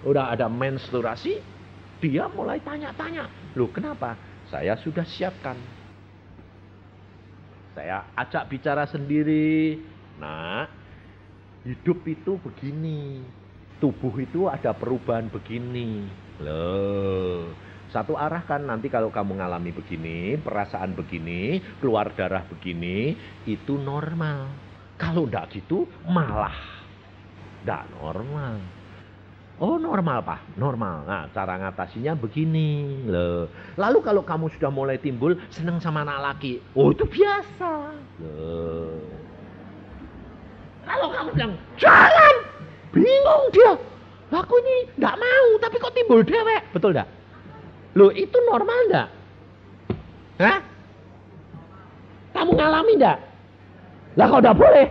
Udah ada menstruasi, dia mulai tanya-tanya. Loh, kenapa? Saya sudah siapkan. Saya ajak bicara sendiri. Nah, hidup itu begini. Tubuh itu ada perubahan begini. Loh, satu arah kan nanti kalau kamu ngalami begini, perasaan begini, keluar darah begini, itu normal. Kalau enggak gitu, malah enggak normal. Oh normal Pak, normal. Nah cara ngatasinya begini loh. Lalu kalau kamu sudah mulai timbul seneng sama anak laki, oh itu biasa loh. Kalau kamu bilang jangan, bingung dia. Aku ini nggak mau, tapi kok timbul dewek, betul nggak? Loh itu normal nggak? Hah? Kamu ngalami nggak? Lah kok nggak boleh?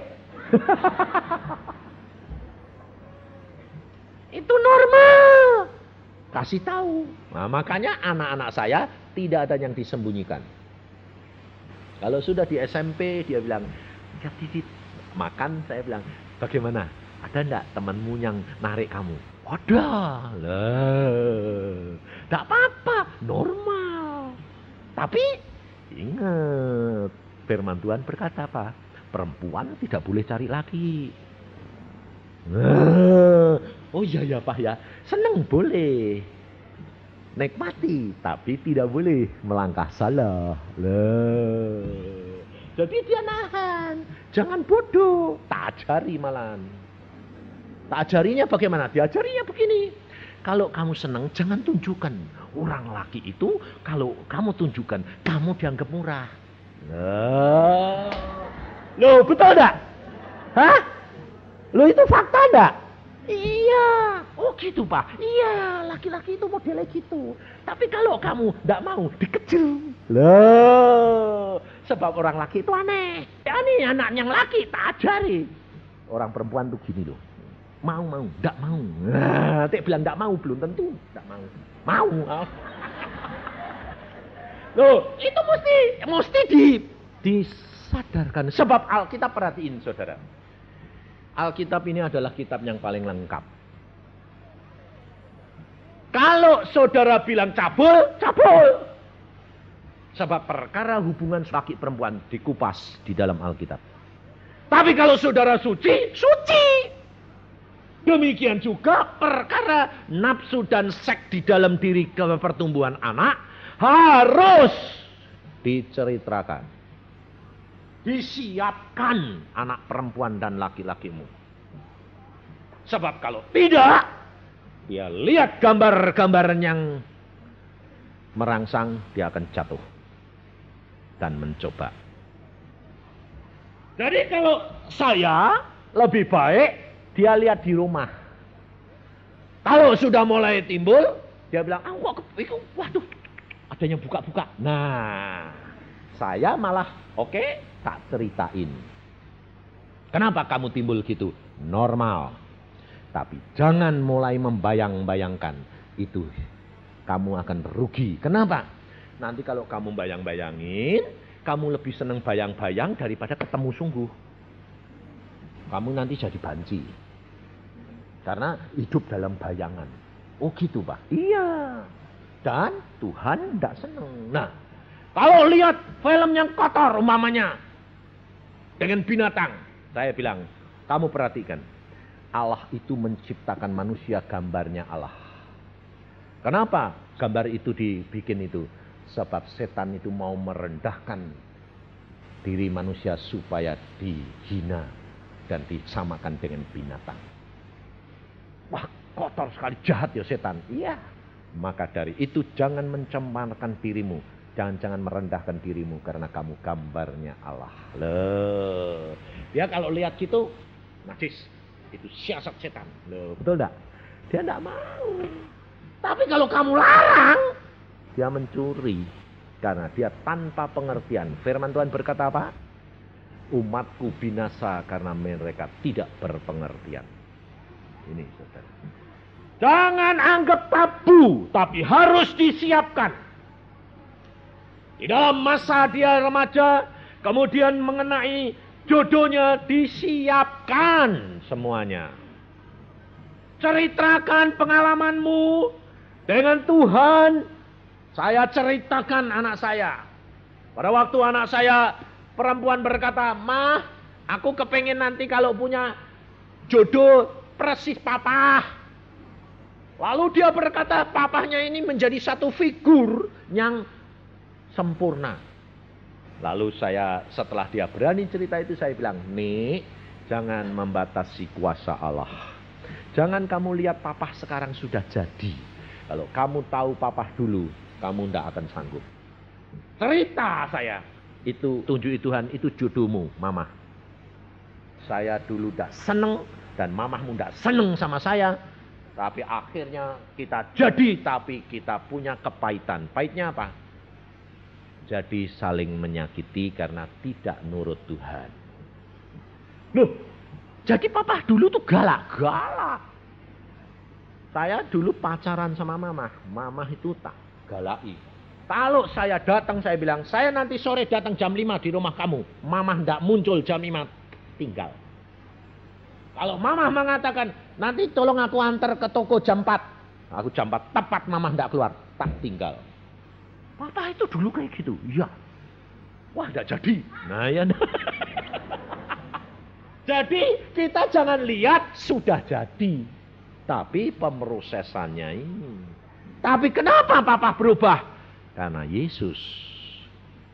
Itu normal. Kasih tahu. Nah, makanya anak-anak saya tidak ada yang disembunyikan. Kalau sudah di SMP dia bilang, "Ya Didit, makan." Saya bilang, "Bagaimana? Ada enggak temanmu yang narik kamu?" "Ada." Lah, enggak apa-apa, normal. Tapi ingat, firman Tuhan berkata apa? Perempuan tidak boleh cari laki. Oh iya ya Pak ya, seneng boleh, nikmati, tapi tidak boleh melangkah salah. Jadi dia nahan, jangan bodoh, tak ajari malahan. Tak ajarinya bagaimana? Diajarinya begini. Kalau kamu senang, jangan tunjukkan. Orang laki itu, kalau kamu tunjukkan, kamu dianggap murah. Loh, betul enggak? Hah? Loh itu fakta enggak? Iya. Oh gitu Pak. Iya, laki-laki itu modelnya gitu. Tapi kalau kamu enggak mau, dikecil. Loh, sebab orang laki itu aneh. Ya nih anak yang laki tak ajari. Orang perempuan tuh gini loh. Mau, enggak mau. Nah, Tek bilang enggak mau, belum tentu enggak mau. Mau. Loh, itu mesti disadarkan. Sebab Alkitab, perhatiin saudara. Alkitab ini adalah kitab yang paling lengkap. Kalau saudara bilang cabul, cabul. Sebab perkara hubungan laki perempuan dikupas di dalam Alkitab. Tapi kalau saudara suci, suci. Demikian juga perkara nafsu dan seks di dalam diri pertumbuhan anak harus diceritakan. Disiapkan anak perempuan dan laki-lakimu. Sebab kalau tidak, dia lihat gambar-gambar yang merangsang, dia akan jatuh dan mencoba. Jadi kalau saya lebih baik dia lihat di rumah. Kalau sudah mulai timbul, dia bilang, waduh, ada yang buka-buka. Nah, saya malah oke, tak ceritain. Kenapa kamu timbul gitu? Normal. Tapi jangan mulai membayang-bayangkan. Itu kamu akan rugi. Kenapa? Nanti kalau kamu bayang-bayangin, kamu lebih senang bayang-bayang daripada ketemu sungguh. Kamu nanti jadi banci. Karena hidup dalam bayangan. Oh gitu Pak? Iya. Dan Tuhan tidak senang. Nah, kalau lihat film yang kotor umpamanya dengan binatang, Saya bilang, kamu perhatikan. Allah itu menciptakan manusia gambarnya Allah. Kenapa gambar itu dibikin itu? Sebab setan itu mau merendahkan diri manusia supaya dihina dan disamakan dengan binatang. Wah, kotor sekali, jahat ya setan. Iya. Maka dari itu jangan mencemarkan dirimu. Jangan merendahkan dirimu karena kamu gambarnya Allah. Loh. Dia kalau lihat gitu, najis. Itu siasat setan. Loh, betul enggak? Dia enggak mau. Tapi kalau kamu larang, dia mencuri. Karena dia tanpa pengertian. Firman Tuhan berkata apa? Umatku binasa karena mereka tidak berpengertian. Ini saudara. Jangan anggap tabu, tapi harus disiapkan. Di dalam masa dia remaja, kemudian mengenai jodohnya, disiapkan semuanya. Ceritakan pengalamanmu dengan Tuhan. Saya ceritakan anak saya. Pada waktu anak saya perempuan berkata, "Mah, aku kepengen nanti kalau punya jodoh persis papa." Lalu dia berkata, papahnya ini menjadi satu figur yang sempurna. Lalu saya, setelah dia berani cerita itu, saya bilang, "Nih, jangan membatasi kuasa Allah. Jangan kamu lihat papah sekarang sudah jadi. Kalau kamu tahu papah dulu, kamu tidak akan sanggup." Cerita saya, itu tunjuk Tuhan, itu jodohmu, mama. Saya dulu tidak seneng, dan mamahmu tidak seneng sama saya. Tapi akhirnya kita jadi, tapi kita punya kepahitan. Pahitnya apa? Jadi saling menyakiti karena tidak nurut Tuhan. Loh, jadi papa dulu tuh galak-galak. Saya dulu pacaran sama mamah. Mamah itu tak galaki. Kalau saya datang, saya bilang, "Saya nanti sore datang jam 5 di rumah kamu." Mamah tidak muncul jam 5, tinggal. Kalau mamah mengatakan, "Nanti tolong aku antar ke toko jam 4. Aku jam 4 tepat, mamah tidak keluar. Tak, tinggal. Papa itu dulu kayak gitu. Iya. Wah, tidak jadi. Nah ya. Jadi kita jangan lihat sudah jadi. Tapi pemrosesannya ini. Tapi kenapa papa berubah? Karena Yesus.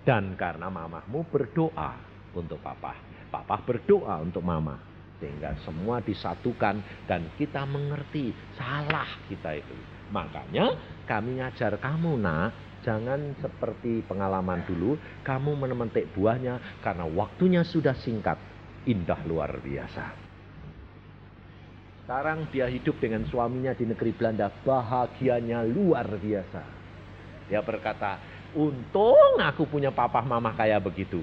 Dan karena mamahmu berdoa untuk papa. Papa berdoa untuk mama. Sehingga semua disatukan dan kita mengerti salah kita itu. Makanya kami ngajar kamu, nak, jangan seperti pengalaman dulu, kamu memetik buahnya karena waktunya sudah singkat. Indah luar biasa. Sekarang dia hidup dengan suaminya di negeri Belanda, bahagianya luar biasa. Dia berkata, "Untung aku punya papa mama kayak begitu.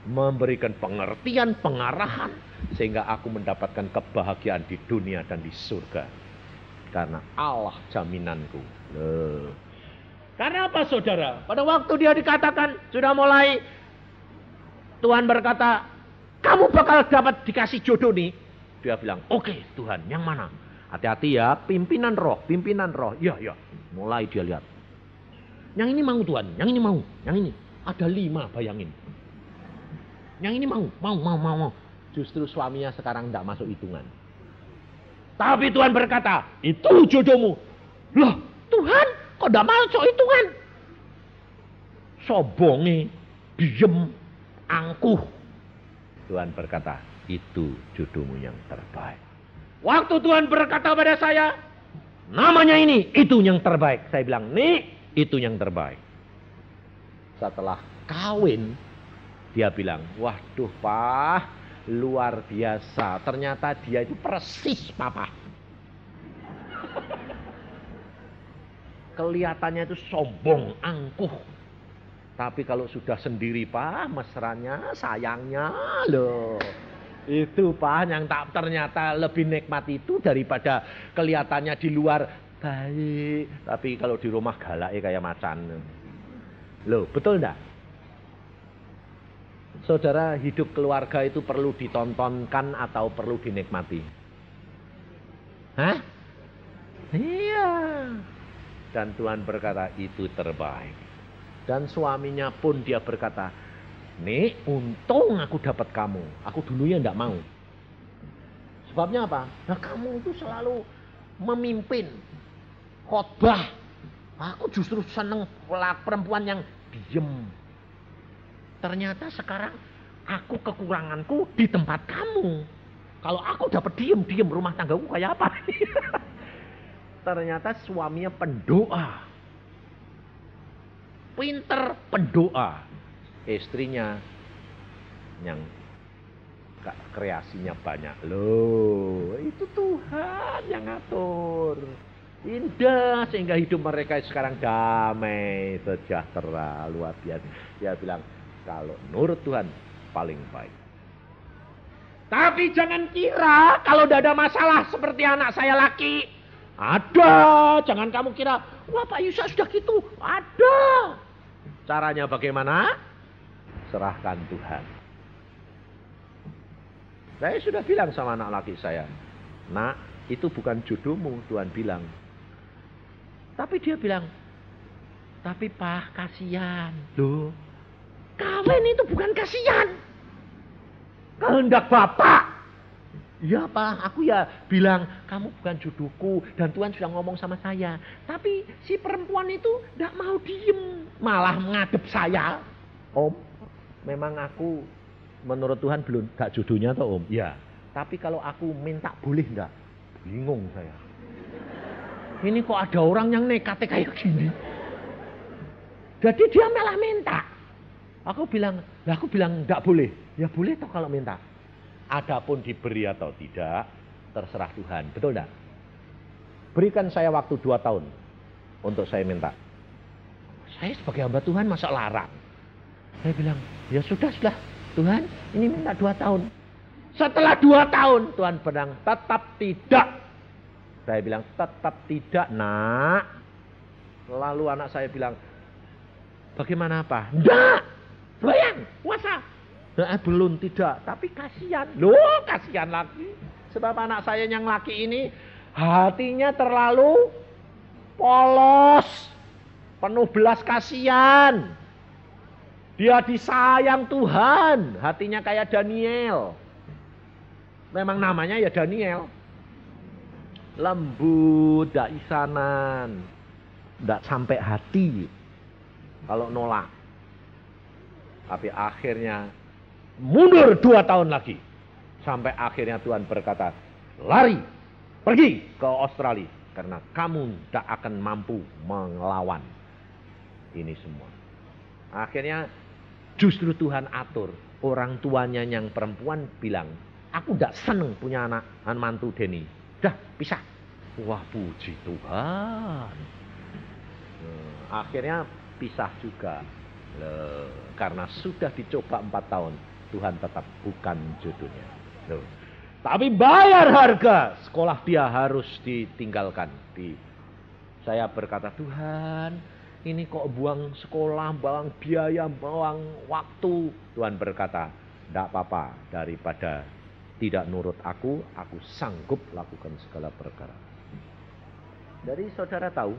Memberikan pengertian, pengarahan, sehingga aku mendapatkan kebahagiaan di dunia dan di surga. Karena Allah jaminanku." Loh. Karena apa saudara? Pada waktu dia dikatakan, sudah mulai, Tuhan berkata, "Kamu bakal dapat dikasih jodoh nih." Dia bilang, "Oke Tuhan, yang mana? Hati-hati ya, pimpinan roh. Iya. Mulai dia lihat. Yang ini mau Tuhan, yang ini mau. Yang ini. Ada 5, bayangin. Yang ini mau. Justru suaminya sekarang tidak masuk hitungan. Tapi Tuhan berkata, "Itu jodohmu." Loh, Tuhan kok tidak masuk hitungan? Sobongi, diem, angkuh. Tuhan berkata, "Itu jodohmu yang terbaik." Waktu Tuhan berkata pada saya, "Namanya ini, itu yang terbaik." Saya bilang, "Nih, itu yang terbaik." Setelah kawin, dia bilang, "Waduh Pak, luar biasa. Ternyata dia itu persis papa." Kelihatannya itu sombong, angkuh. Tapi kalau sudah sendiri Pak, mesranya, sayangnya loh. Itu Pak yang tak ternyata lebih nikmat itu daripada kelihatannya di luar baik. Tapi kalau di rumah galak kayak macan. Loh, betul enggak? Saudara, hidup keluarga itu perlu ditontonkan atau perlu dinikmati? Hah? Iya. Dan Tuhan berkata, itu terbaik. Dan suaminya pun dia berkata, Nih, untung aku dapat kamu. Aku dulunya enggak mau. Sebabnya apa? Nah, kamu itu selalu memimpin khotbah. Aku justru seneng perempuan yang diem. Ternyata sekarang aku kekuranganku di tempat kamu. Kalau aku dapat diem rumah tanggaku kayak apa? Ternyata suaminya pendoa. Pinter pendoa. Istrinya yang kreasinya banyak. Loh, itu Tuhan yang ngatur. Indah sehingga hidup mereka sekarang damai, sejahtera, luar biasa. Dia bilang, kalau nurut Tuhan paling baik. Tapi jangan kira kalau tidak ada masalah seperti anak saya laki. Ada, jangan kamu kira, wah Pak Yusa sudah gitu. Ada. Caranya bagaimana? Serahkan Tuhan. Saya sudah bilang sama anak laki saya, nak, itu bukan jodohmu, Tuhan bilang. Tapi dia bilang, tapi Pak, kasihan. Loh, kawin itu bukan kasihan. Kehendak Bapak. Ya Pak, aku ya bilang, kamu bukan jodohku. Dan Tuhan sudah ngomong sama saya. Tapi si perempuan itu tidak mau diem. Malah mengadep saya. Om, memang aku menurut Tuhan belum gak jodohnya toh Om. Ya, tapi kalau aku minta boleh enggak? Bingung saya. Ini kok ada orang yang nekat kayak gini. Jadi dia malah minta. Aku bilang enggak boleh. Ya boleh toh kalau minta. Adapun diberi atau tidak, terserah Tuhan. Betul enggak? Berikan saya waktu 2 tahun untuk saya minta. Saya sebagai hamba Tuhan masa larang. Saya bilang, ya sudah Tuhan, ini minta 2 tahun. Setelah 2 tahun, Tuhan bilang, tetap tidak. Saya bilang, tetap tidak, nak. Lalu anak saya bilang, bagaimana apa? Enggak, bayang, puasa. Nah, belum tidak, tapi kasihan. Loh, kasihan lagi. Sebab anak saya yang laki ini, hatinya terlalu polos. Penuh belas kasihan. Dia disayang Tuhan. Hatinya kayak Daniel. Memang namanya ya Daniel. Lembut, tidak isanan. Tidak sampai hati. Kalau nolak. Tapi akhirnya mundur 2 tahun lagi. Sampai akhirnya Tuhan berkata, lari, pergi ke Australia. Karena kamu tidak akan mampu melawan ini semua. Akhirnya justru Tuhan atur. Orang tuanya yang perempuan bilang, aku tidak senang punya anak mantu Denny. Dah pisah. Wah, puji Tuhan. Akhirnya pisah juga. Karena sudah dicoba 4 tahun. Tuhan tetap bukan jodohnya. Tapi bayar harga. Sekolah dia harus ditinggalkan. Saya berkata, Tuhan, ini kok buang sekolah, buang biaya, buang waktu. Tuhan berkata, tidak apa-apa, daripada tidak nurut aku sanggup lakukan segala perkara. Dari saudara tahu,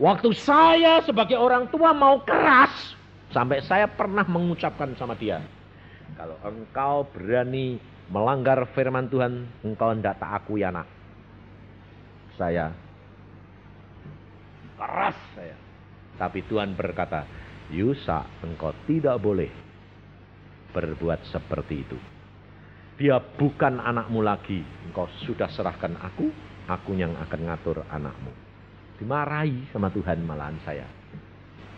waktu saya sebagai orang tua mau keras, sampai saya pernah mengucapkan sama dia, kalau engkau berani melanggar firman Tuhan, engkau tidak tak akui anak. Saya keras saya. Tapi Tuhan berkata, Yusa, engkau tidak boleh berbuat seperti itu. Dia bukan anakmu lagi. Engkau sudah serahkan aku yang akan ngatur anakmu. Dimarahi sama Tuhan malahan saya.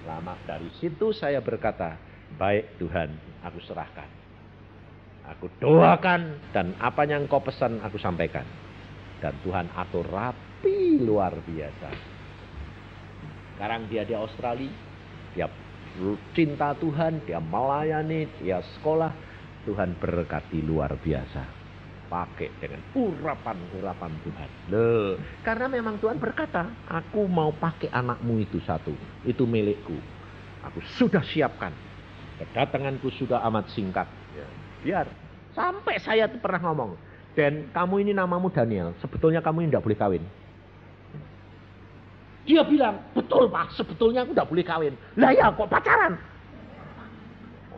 Lama dari situ saya berkata, baik Tuhan, aku serahkan. Aku doakan dan apa yang kau pesan aku sampaikan. Dan Tuhan atur rapi luar biasa. Sekarang dia di Australia, dia cinta Tuhan, dia melayani, dia sekolah. Tuhan berkati luar biasa. Pakai dengan urapan-urapan Tuhan. Loh, karena memang Tuhan berkata, aku mau pakai anakmu itu satu. Itu milikku. Aku sudah siapkan. Kedatanganku sudah amat singkat. Ya, biar. Sampai saya tuh pernah ngomong, Dan kamu ini namamu Daniel. Sebetulnya kamu ini tidak boleh kawin. Dia bilang, betul Pak, sebetulnya aku tidak boleh kawin. Lah ya kok pacaran?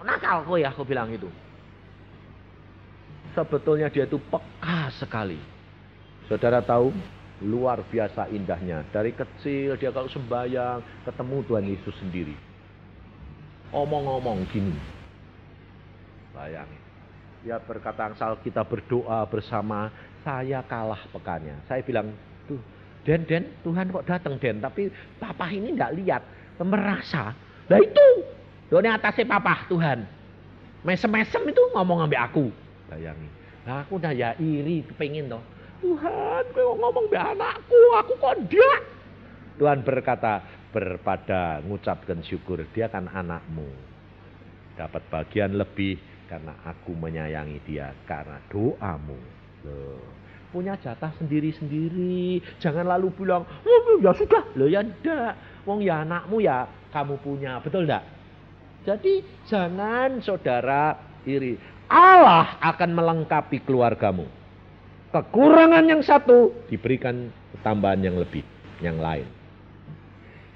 nakal kowe ya, aku bilang itu. Sebetulnya dia itu peka sekali. Saudara tahu, luar biasa indahnya. Dari kecil dia kalau sembahyang ketemu Tuhan Yesus sendiri. Omong-omong gini. Bayangin. Dia berkata, asal kita berdoa bersama, saya kalah pekanya. Saya bilang, tuh, Den, Tuhan kok datang, Den. Tapi papa ini enggak lihat, merasa. Nah itu, doanya atasnya papa, Tuhan. Mesem-mesem itu ngomong ambil aku. Bayangin. Nah aku udah ya iri, kepingin toh. Tuhan, kau ngomong ambil anakku, aku kok enggak. Tuhan berkata, berpada ngucapkan syukur, dia kan anakmu. Dapat bagian lebih karena aku menyayangi dia, karena doamu. Loh, punya jatah sendiri-sendiri. Jangan lalu bilang, oh, ya sudah. Loh ya enggak. Wong ya anakmu ya kamu punya. Betul enggak? Jadi jangan saudara iri. Allah akan melengkapi keluargamu. Kekurangan yang satu diberikan tambahan yang lebih, yang lain.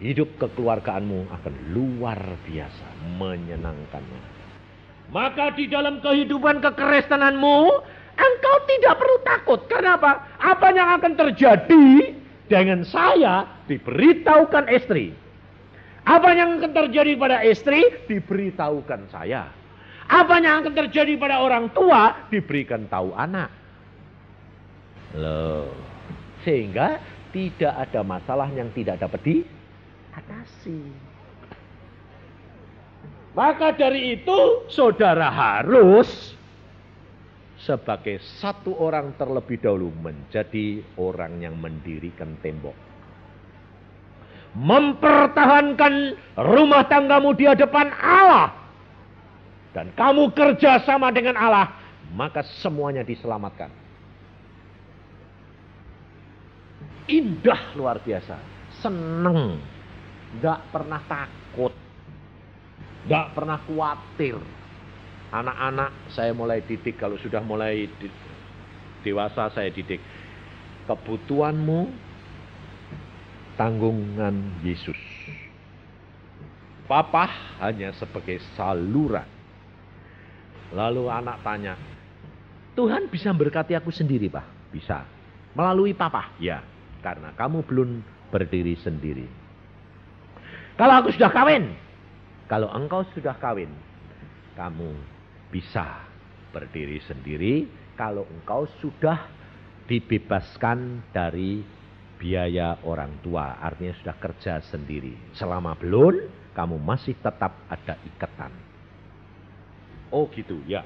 Hidup kekeluargaanmu akan luar biasa menyenangkannya. Maka di dalam kehidupan kekristenanmu, engkau tidak perlu takut. Kenapa? Apa yang akan terjadi dengan saya diberitahukan istri. Apa yang akan terjadi pada istri diberitahukan saya. Apa yang akan terjadi pada orang tua diberikan tahu anak. Loh, sehingga tidak ada masalah yang tidak dapat diatasi. Maka dari itu saudara harus sebagai satu orang terlebih dahulu menjadi orang yang mendirikan tembok. Mempertahankan rumah tanggamu di hadapan Allah. Dan kamu kerja sama dengan Allah, maka semuanya diselamatkan. Indah luar biasa. Seneng. Gak pernah takut. Gak pernah khawatir. Anak-anak saya mulai didik, kalau sudah mulai dewasa saya didik. Kebutuhanmu tanggungan Yesus. Papa hanya sebagai saluran. Lalu anak tanya, Tuhan bisa berkati aku sendiri, Pak? Bisa. Melalui papa? Ya, karena kamu belum berdiri sendiri. Kalau aku sudah kawin, kalau engkau sudah kawin, kamu bisa berdiri sendiri. Kalau engkau sudah dibebaskan dari biaya orang tua, artinya sudah kerja sendiri. Selama belum, kamu masih tetap ada ikatan. Oh gitu ya.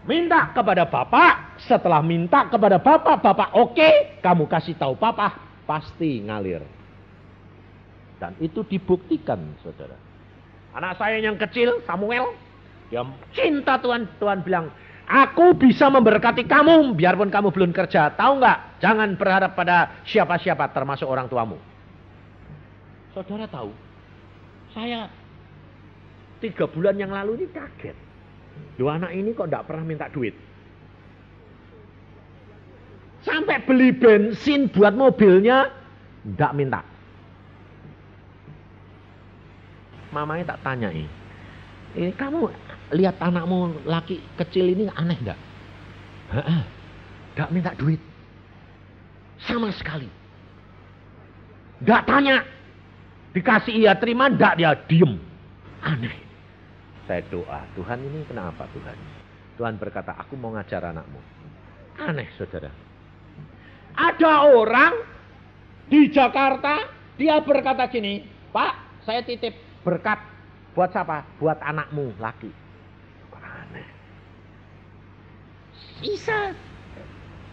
Minta kepada bapak, setelah minta kepada bapak oke, kamu kasih tahu papa, pasti ngalir. Dan itu dibuktikan, saudara. Anak saya yang kecil, Samuel, dia cinta Tuhan. Tuhan bilang, aku bisa memberkati kamu, biarpun kamu belum kerja. Tahu nggak? Jangan berharap pada siapa-siapa, termasuk orang tuamu. Saudara tahu, saya 3 bulan yang lalu ini kaget. Dua anak ini kok enggak pernah minta duit. Sampai beli bensin buat mobilnya enggak minta. Mamanya tak tanya ini kamu lihat anakmu laki kecil ini aneh enggak? Enggak minta duit. Sama sekali. Enggak tanya. Dikasih iya terima, enggak, dia diem. Aneh. Saya doa, Tuhan ini kenapa Tuhan? Tuhan berkata, aku mau ngajar anakmu. Aneh saudara. Ada orang di Jakarta, dia berkata gini, Pak, saya titip berkat buat siapa? Buat anakmu laki. Aneh. Bisa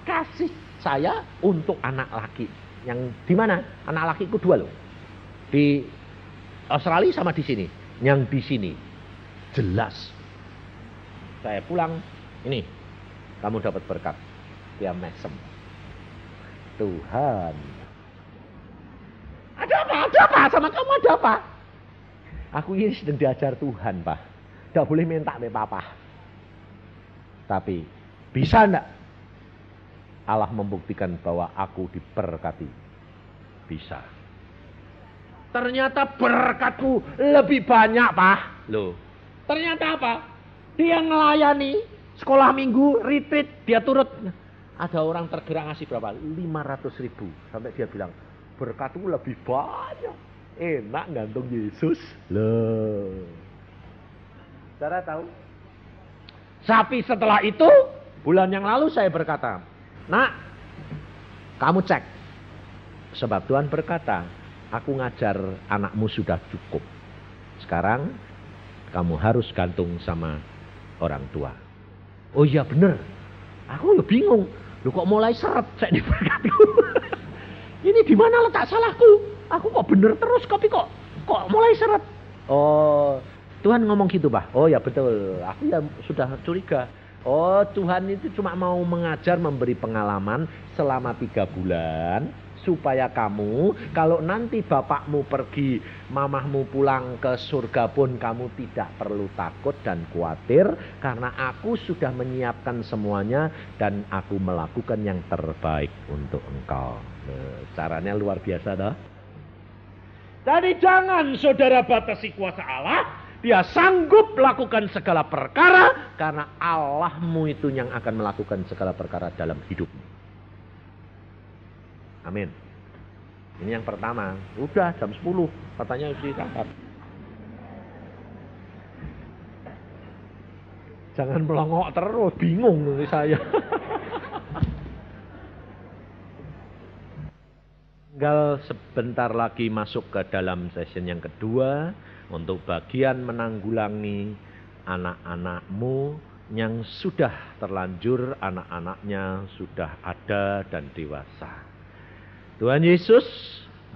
kasih saya untuk anak laki. Yang di mana? Anak lakiku 2 loh. Di Australia sama di sini. Yang di sini. Jelas. Saya pulang, ini kamu dapat berkat. Dia mesem. Tuhan. Ada apa? Sama kamu ada apa? Aku ini sedang diajar Tuhan, Pak. Tidak boleh minta sama papa. Tapi bisa enggak Allah membuktikan bahwa aku diberkati? Bisa. Ternyata berkatku lebih banyak, Pak. Loh. Ternyata apa? Dia ngelayani sekolah minggu, retreat, dia turut. Ada orang tergerak ngasih berapa? 500.000. Sampai dia bilang, berkatmu lebih banyak. Enak gantung Yesus. Loh. Saudara tahu? Tapi setelah itu, bulan yang lalu saya berkata, nak, kamu cek. Sebab Tuhan berkata, aku ngajar anakmu sudah cukup. Sekarang, kamu harus gantung sama orang tua. Oh iya bener. Aku ya bingung. Lu kok mulai seret saya diberkatku. Ini di mana letak salahku? Aku kok bener terus tapi kok mulai seret. Oh, Tuhan ngomong gitu, Bah. Oh ya betul. Aku ya sudah curiga. Oh, Tuhan itu cuma mau mengajar, memberi pengalaman selama 3 bulan. Supaya kamu, kalau nanti bapakmu pergi, mamahmu pulang ke surga pun kamu tidak perlu takut dan khawatir. Karena aku sudah menyiapkan semuanya dan aku melakukan yang terbaik untuk engkau. Caranya luar biasa dah. Jadi jangan saudara batasi kuasa Allah. Dia sanggup melakukan segala perkara. Karena Allahmu itu yang akan melakukan segala perkara dalam hidupmu. Amin. Ini yang pertama. Udah jam 10. Katanya harus ditangkap. Jangan melongok terus. Bingung nanti saya. Tinggal sebentar lagi masuk ke dalam session yang kedua. Untuk bagian menanggulangi anak-anakmu yang sudah terlanjur, anak-anaknya sudah ada dan dewasa. Tuhan Yesus,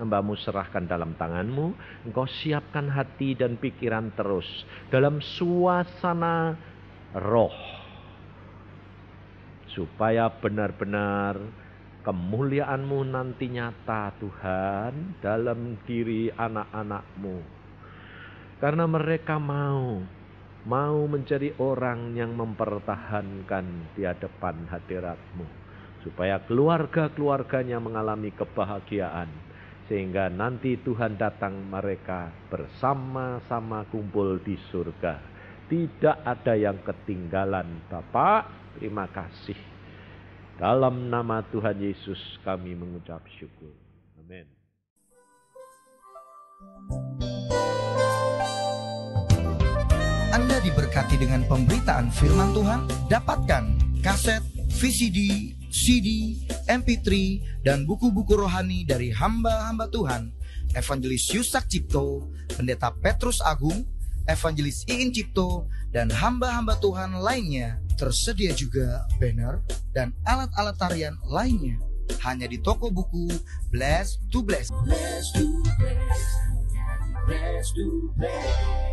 hambamu serahkan dalam tanganmu. Engkau siapkan hati dan pikiran terus dalam suasana roh. Supaya benar-benar kemuliaan-Mu nanti nyata Tuhan dalam diri anak-anak-Mu. Karena mereka mau menjadi orang yang mempertahankan di hadapan hadirat-Mu. Supaya keluarga-keluarganya mengalami kebahagiaan. Sehingga nanti Tuhan datang mereka bersama-sama kumpul di surga. Tidak ada yang ketinggalan. Bapak, terima kasih. Dalam nama Tuhan Yesus kami mengucap syukur. Amin. Anda diberkati dengan pemberitaan firman Tuhan. Dapatkan kaset, VCD, CD, MP3, dan buku-buku rohani dari hamba-hamba Tuhan, Evangelis Yusak Cipto, Pendeta Petrus Agung, Evangelis Iin Cipto, dan hamba-hamba Tuhan lainnya. Tersedia juga banner dan alat-alat tarian lainnya. Hanya di toko buku Bless to Bless. Bless to Bless. Bless to Bless.